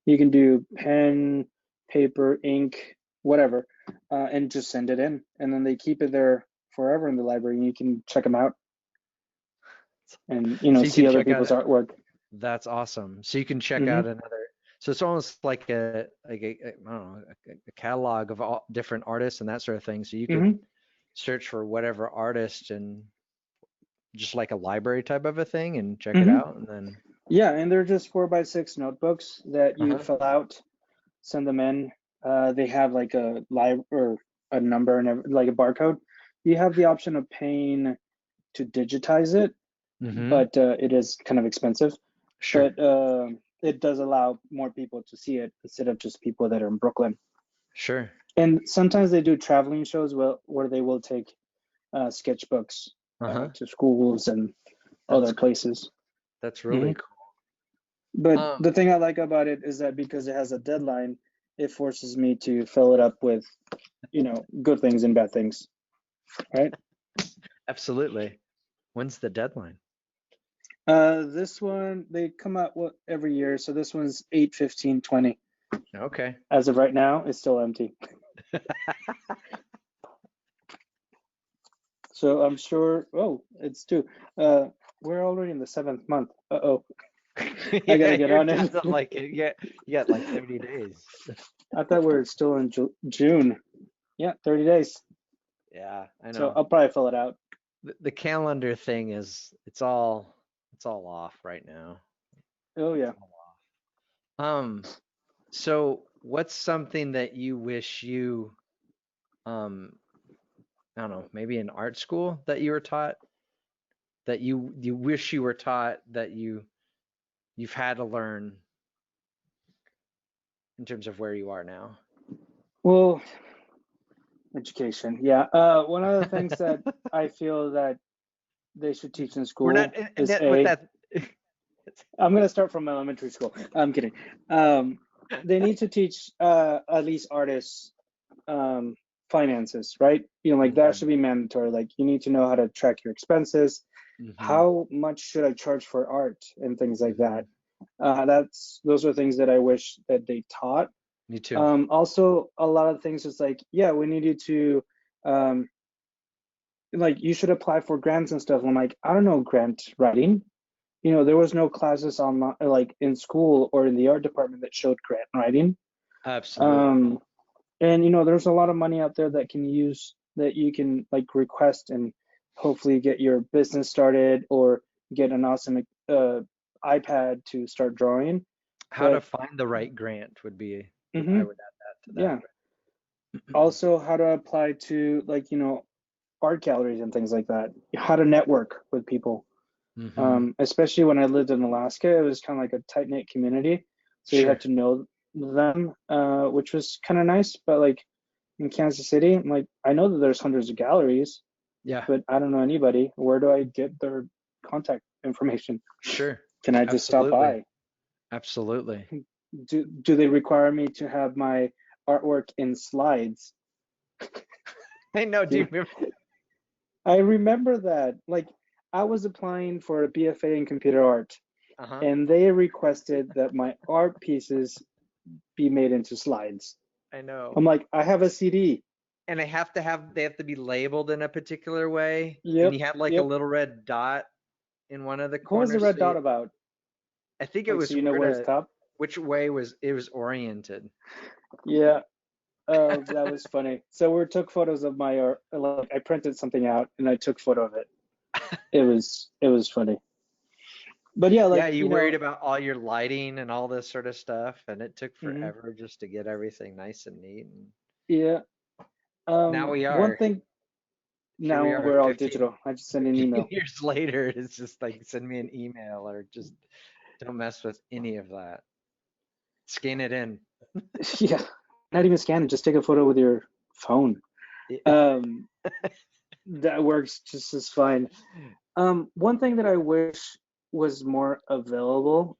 You can do pen, paper, ink, whatever, and just send it in, and then they keep it there forever in the library, and you can check them out and So you see can other check out people's artwork. That's awesome. So you can check out Hmm. another. So it's almost like I don't know, a catalog of all different artists and that sort of thing. So you could Hmm. search for whatever artist and just like a library type of a thing and check it Hmm. out and then. Yeah, and they're just 4x6 notebooks that you Uh-huh. fill out, send them in. They have like a live or a number and like a barcode. You have the option of paying to digitize it, Mm-hmm. but it is kind of expensive. Sure. But it does allow more people to see it instead of just people that are in Brooklyn. Sure. And sometimes they do traveling shows where they will take sketchbooks Uh-huh. to schools and That's other places. that's Hmm. really cool. But Um, the thing I like about it is that because it has a deadline, it forces me to fill it up with, good things and bad things, right? absolutely. When's the deadline? This one they come out every year, so this one's 8/15/20. Okay. As of right now, it's still empty. So I'm sure. Oh, it's two. We're already in the seventh month. Uh-oh, I gotta Yeah, get you're on it. doing like you got like 30 days. I thought we were still in June. Yeah, 30 days. Yeah, I So know. I'll probably fill it out. The calendar thing is it's all off right now. Oh It's yeah. all off. So what's something that you wish you um I don't know, maybe in art school that you were taught that you wish you were taught that you've had to learn in terms of where you are now? Well, education. Yeah. One of the things that I feel that they should teach in We're not school and is that with that I'm gonna start from elementary school. I'm kidding. They need to teach at least artists um, finances, right? Like that should be mandatory. Like you need to know how to track your expenses. Mm-hmm. How much should I charge for art and things like Mm-hmm. that. Those are things that I wish that they taught. Me too. Also, a lot of things is like, yeah, we need you to um, like you should apply for grants and stuff. I'm like, I don't know grant writing. There was no classes on like in school or in the art department that showed grant writing. Absolutely. Um, and there's a lot of money out there that you can like request and hopefully get your business started or get an awesome iPad to start drawing. How to But find the right grant would be, I hmm would add that to yeah. that. Also, how to apply to, like, art galleries and things like that. How to network with people. Hmm. Especially when I lived in Alaska, it was kind of like a tight-knit community, so you Sure. had to know them, which was kind of nice. But like in Kansas City, I'm like, I know that there's hundreds of galleries, Yeah. but I don't know anybody. Where do I get their contact information? Sure. Can I just stop Absolutely. by? Absolutely. Do they require me to have my artwork in slides? I know. Do You you know, remember? I remember that. Like, I was applying for a BFA in computer art, Uh-huh. and they requested that my art pieces be made into slides. I know. I'm like, I have a CD. And they have to be labeled in a particular way. And Yep, you had like a yep. little red dot in one of the What was the corners. red dot about? I think it Like, so was you know where where's to top? which way was it was oriented. Yeah. Oh, that was funny. So we took photos of my art. Like, I printed something out and I took photo of it. It was funny. But yeah, Yeah, like, you worried about all your lighting and all this sort of stuff, and it took mhm, forever just to get everything nice and neat. And yeah. now we One are. thing, Here now we are we're all 15, digital. I just send an 15 email. years later. It's just like send me an email or just don't mess with any of that. Scan it in. Yeah. Not even scan it, just take a photo with your phone. Yeah. Um, that works just as fine. One thing that I wish was more available,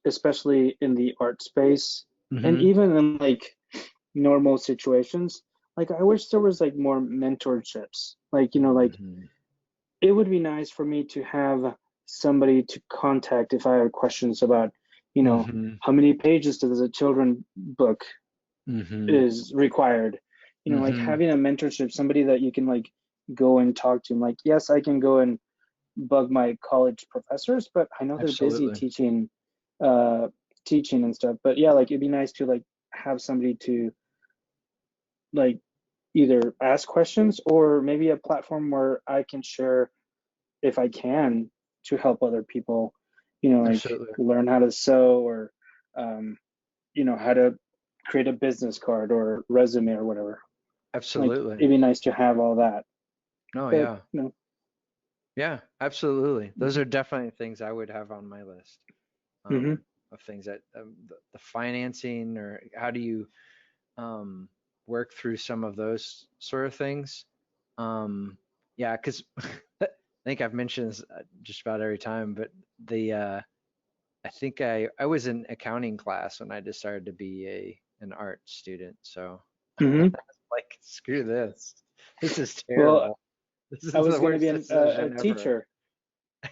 especially in the art space, and Hmm. even in like normal situations, like I wish there was like more mentorships. Like, like Hmm. it would be nice for me to have somebody to contact if I have questions about, Hmm. how many pages does a children book Hmm. is required. Like Hmm. having a mentorship, somebody that you can like go and talk to. Like, yes, I can go and bug my college professors, but I know they're busy Absolutely. teaching and stuff. But yeah, like it'd be nice to like have somebody to like either ask questions or maybe a platform where I can share if I can to help other people, like Absolutely. learn how to sew or how to create a business card or resume or whatever. Like Absolutely. it'd be nice to have all that. Oh But yeah. Yeah, absolutely. Those mhm, are definitely things I would have on my list. mhm, Of things that the financing or how do you um, work through some of those sort of things. Yeah, because I think I've mentioned this just about every time, but the I think I was in accounting class when I decided to be an art student. So mhm. like, screw this. This is Well, terrible. This I is was the going to be worst a decision ever. teacher.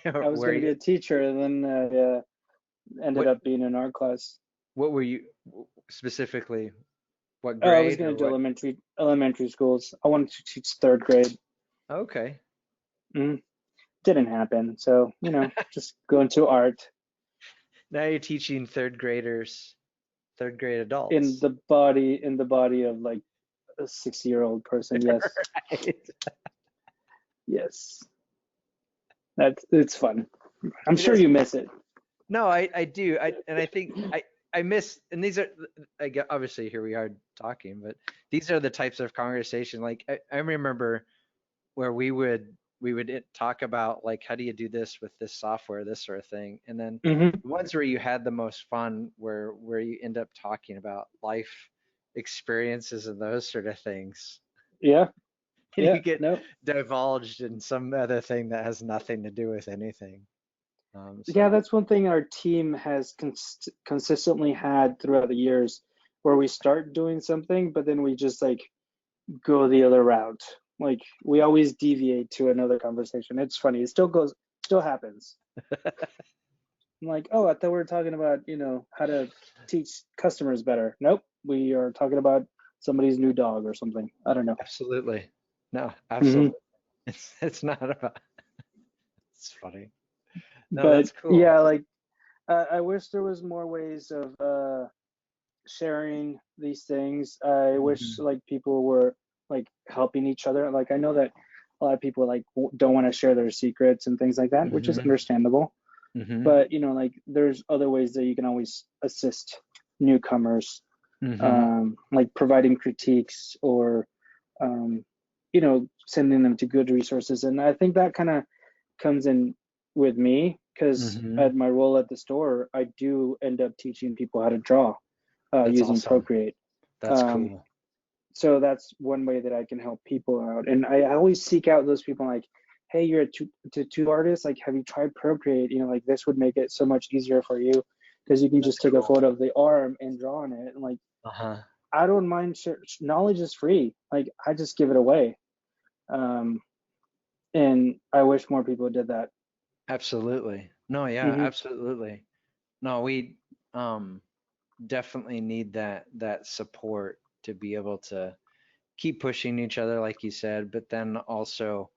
I was Where going to be you, a teacher, and then ended what up being in art class. what were you specifically? What Oh, I was grade going or to do what? elementary schools. I wanted to teach third grade. Okay. Mm, didn't happen. So, just go into art Now you're teaching third graders, third grade in adults. the body of like a 60-year-old person. Yes. Right. Yes. It's fun. I'm It sure is. you miss it. No, I do. I think I miss, and these are, obviously here we are talking, but these are the types of conversation. Like I remember where we would talk about like how do you do this with this software, this sort of thing, and then Hmm. the ones where you had the most fun where you end up talking about life experiences and those sort of things. Yeah. And Yeah. you get No. divulged in some other thing that has nothing to do with anything. Yeah, So that's one thing our team has consistently had throughout the years, where we start doing something, but then we just like go the other route. Like we always deviate to another conversation. It's funny. It still happens. I'm like, oh, I thought we were talking about, how to teach customers better. Nope, we are talking about somebody's new dog or something. I don't know. absolutely, no, Hmm. absolutely, it's not about. It's funny. No, But that's cool. yeah, like I wish there was more ways of sharing these things. I wish Hmm. like people were like helping each other. Like I know that a lot of people like don't want to share their secrets and things like that, which is Hmm. understandable. Mm-hmm. But like there's other ways that you can always assist newcomers, Mm-hmm. like providing critiques or um, sending them to good resources. And I think that kind of comes in with me because Mm-hmm. at my role at the store, I do end up teaching people how to draw That's using awesome. Procreate. That's Um, cool. so that's one way that I can help people out. And I always seek out those people like, hey, you're a tattoo artist. Like, have you tried Procreate? Like this would make it so much easier for you because you can just That's take a cool. photo of the arm and draw on it. And like, Uh-huh. I don't mind. Knowledge is free. Like, I just give it away. Um, and I wish more people did that. Absolutely. No, yeah, Hmm. absolutely. No, we um definitely need that support to be able to keep pushing each other, like you said, but then also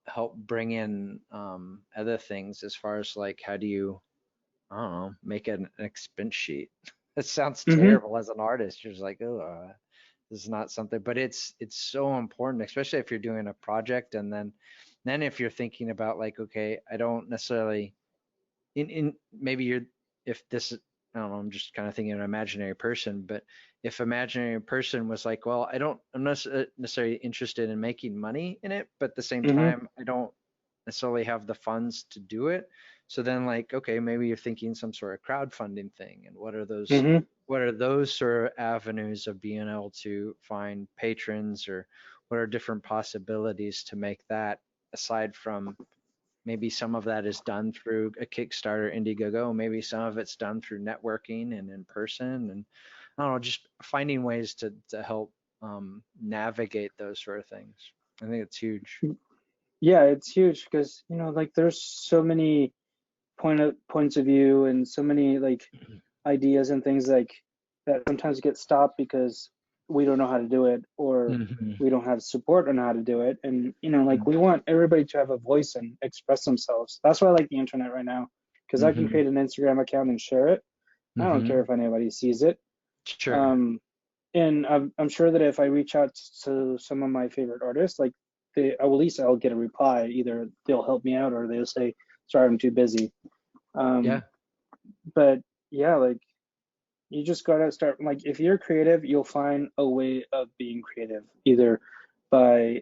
help bring in other things as far as like how do you, I don't know, make an expense sheet. It sounds Hmm. terrible as an artist. You're just like, oh, this is not something, but it's so important, especially if you're doing a project, and then if you're thinking about like, okay, I don't necessarily in maybe you're if this I don't know, I'm just kind of thinking an imaginary person, but if imaginary person was like, well, I'm not necessarily interested in making money in it, but at the same Hmm. time, I don't necessarily have the funds to do it. So then like, okay, maybe you're thinking some sort of crowdfunding thing, and Hmm. what are those sort of avenues of being able to find patrons, or what are different possibilities to make that, aside from maybe some of that is done through a Kickstarter, Indiegogo. Maybe some of it's done through networking and in person, and I don't know, just finding ways to help navigate those sort of things. I think it's huge. Yeah, it's huge because like there's so many points of view and so many like ideas and things like that sometimes get stopped because we don't know how to do it or Mm-hmm. we don't have support on how to do it. And like we want everybody to have a voice and express themselves. That's why I like the internet right now because I can Mm-hmm. create an Instagram account and share it. I don't care Mm-hmm. if anybody sees it. Sure. Um, and I'm sure that if I reach out to some of my favorite artists, like at least I'll get a reply. Either they'll help me out or they'll say, "Sorry, I'm too busy." Yeah. Um, but yeah, like you just gotta start. Like if you're creative, you'll find a way of being creative, either by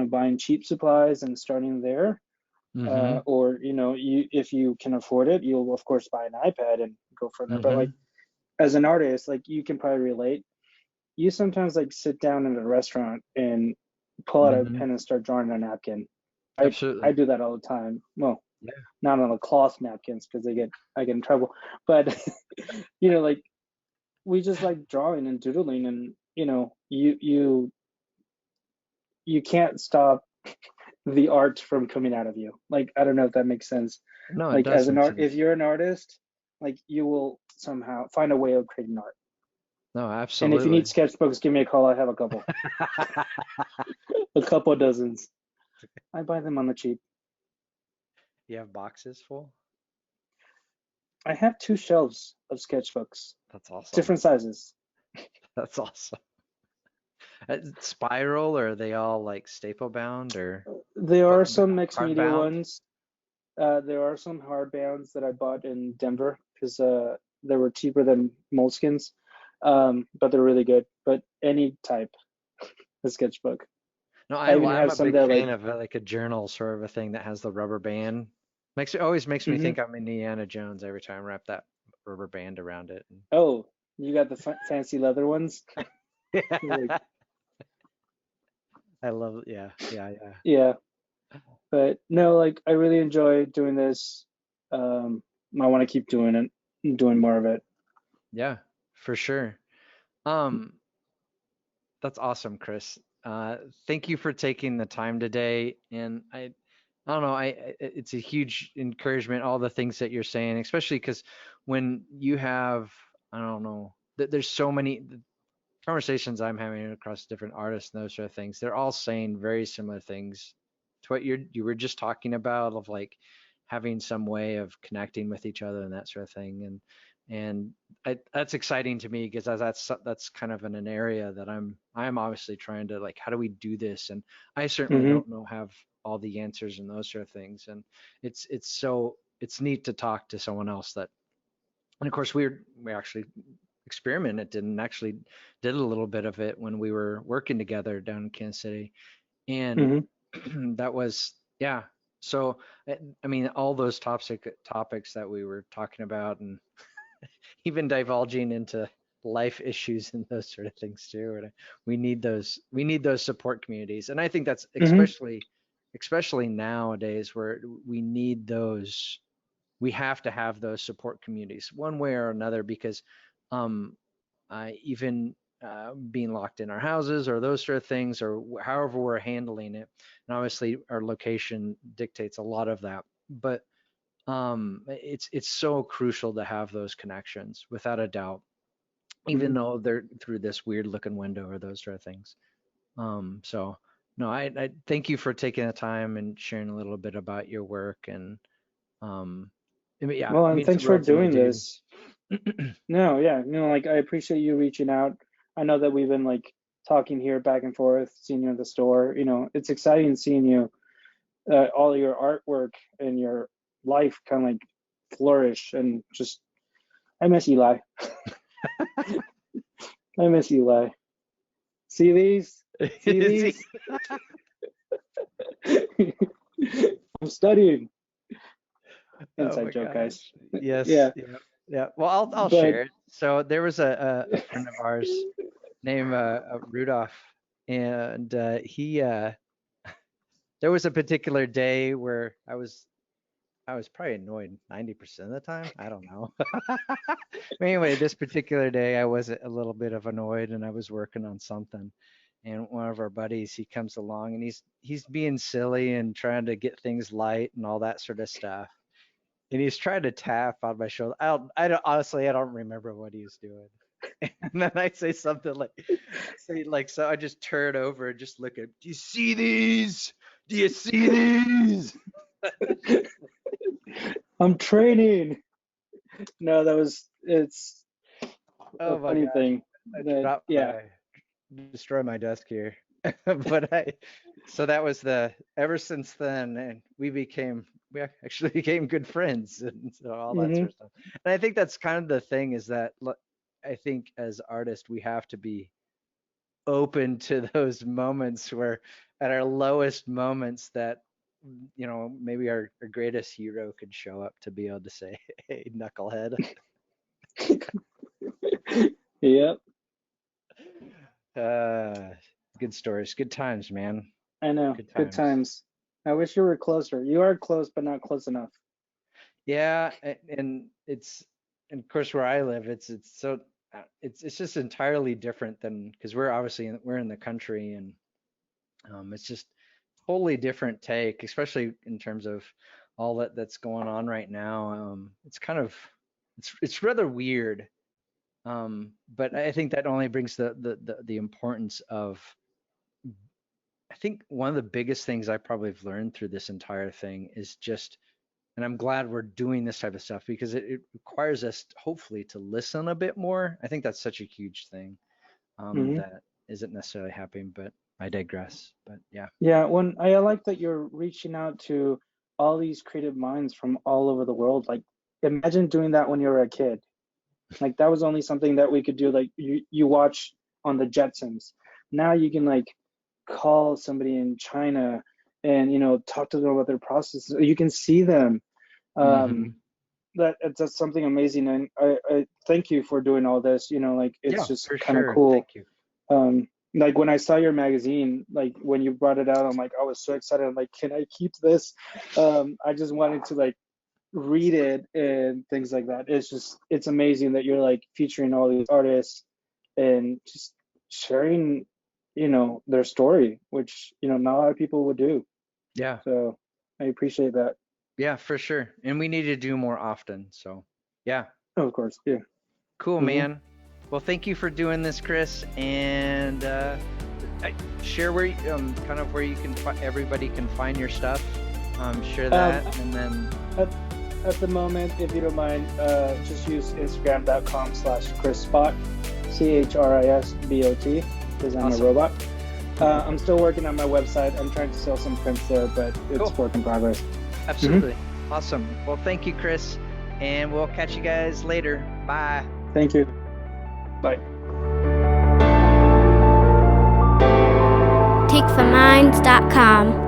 buying cheap supplies and starting there, Mm-hmm. or you if you can afford it, you'll of course buy an iPad and go from there. But Mm-hmm. like as an artist, like you can probably relate. You sometimes like sit down in a restaurant and pull out a Mm-hmm. pen and start drawing on a napkin. I Absolutely. do that all the time. Well, Yeah. not on the cloth napkins because I get in trouble. But like we just like drawing and doodling, and you can't stop the art from coming out of you. Like I don't know if that makes sense. No, it Like as does an make art, if sense. you're an artist, like you will somehow find a way of creating art. No, And if you need absolutely. sketchbooks, give me a call. I have a couple dozens. I buy them on the cheap. You have boxes full? I have 2 shelves of sketchbooks, That's awesome. different sizes. That's awesome. Spiral, or are they all like staple bound or There are some mixed hard media bound? ones. There are some hardbounds that I bought in Denver because they were cheaper than moleskins, but they're really good. But any type of sketchbook. No, I even I'm have a some big that fan like, of like a journal sort of a thing that has the rubber band. Always makes me hmm think I'm Indiana Jones every time I wrap that rubber band around it. oh, you got the fancy leather ones? Like, I love, yeah, yeah, yeah. yeah, but no, like I really enjoy doing this. Um, I want to keep doing it, doing more of it. Yeah, for sure. Um, that's awesome, Chris. Thank you for taking the time today. And I don't know, it's a huge encouragement, all the things that you're saying, especially because when you have, I don't know, there's so many conversations I'm having across different artists and those sort of things. They're all saying very similar things to what you were just talking about, of like having some way of connecting with each other and that sort of thing. And And that's exciting to me because that's kind of in an area that I'm obviously trying to, like, how do we do this? And I certainly Mm-hmm. don't have all the answers and those sort of things. And it's neat to talk to someone else that, and of course we actually experimented and actually did a little bit of it when we were working together down in Kansas City. And that was, yeah. So I mean, all those topics that we were talking about, and even divulging into life issues and those sort of things too. And we need those support communities. And I think that's Mm-hmm. especially nowadays, where we need those. We have to have those support communities one way or another, because um, even being locked in our houses or those sort of things, or however we're handling it, and obviously our location dictates a lot of that. But it's so crucial to have those connections, without a doubt, even Mm-hmm. though they're through this weird looking window or those sort of things. So no, I thank you for taking the time and sharing a little bit about your work. And yeah, Well, it and means the thanks for world to me, doing dude. this. No, yeah, like I appreciate you reaching out. I know that we've been like talking here back and forth, seeing you in the store. It's exciting seeing you, all your artwork and your life kind of like flourish, and just I miss Eli. I miss Eli. See these? See See? these? I'm studying. Oh Inside my joke, guys. gosh. Yes. Yeah, Yeah. Yeah. Well, I'll but share it. So there was a friend of ours named Rudolph, and he there was a particular day where I was probably annoyed 90% of the time. I don't know. But anyway, this particular day I was a little bit of annoyed, and I was working on something. And one of our buddies, he comes along, and he's being silly and trying to get things light and all that sort of stuff. And he's trying to tap on my shoulder. I don't honestly, I don't remember what he was doing. And then I say something like, so I just turn over and just look at, do you see these? Do you see these? I'm training. No, it's a Oh my funny gosh. thing I that, dropped yeah. destroy my desk here. But so that was ever since then, and we actually became good friends, and so all that Hmm. sort of stuff. And I think that's kind of the thing, is that I think as artists, we have to be open to those moments where, at our lowest moments, that maybe our greatest hero could show up to be able to say, hey, knucklehead. Yep, uh Good stories, good times, man. I know. Good Good times. times. I wish you were closer. You are close, but not close enough. Yeah, and and of course, where I live, it's so it's just entirely different than, because we're in the country, and it's just totally different take, especially in terms of all that's going on right now. It's kind of, it's rather weird. But I think that only brings the importance of, I think one of the biggest things I probably have learned through this entire thing is just, and I'm glad we're doing this type of stuff, because it requires us hopefully to listen a bit more. I think that's such a huge thing, Hmm. that isn't necessarily happening, but I digress. But yeah. Yeah, when I like that you're reaching out to all these creative minds from all over the world. Like, imagine doing that when you were a kid. Like, that was only something that we could do. Like, you watch on the Jetsons. Now you can like call somebody in China and talk to them about their processes. You can see them. Um, Hmm. that it's just something amazing, and I thank you for doing all this. Like, it's Yeah, just for kind of sure. cool. Thank you. Like when I saw your magazine, like when you brought it out, I'm like, I was so excited. I'm like, can I keep this? I just wanted to like read it and things like that. It's amazing that you're like featuring all these artists and just sharing, their story, which, not a lot of people would do. Yeah. So I appreciate that. Yeah, for sure. And we need to do more often. So yeah, Of course, yeah. cool, Hmm. man. Well, thank you for doing this, Chris. And share where kind of where you can everybody can find your stuff. Share Um, that, and then at, at the moment, if you don't mind, just use Instagram.com/ChrisSpot, ChrisBot, because I'm Awesome. a robot. I'm still working on my website. I'm trying to sell some prints there, but it's Cool. work in progress. Absolutely. Awesome. Well, thank you, Chris. And we'll catch you guys later. Bye. Thank you. Bye. TikvahMinds.com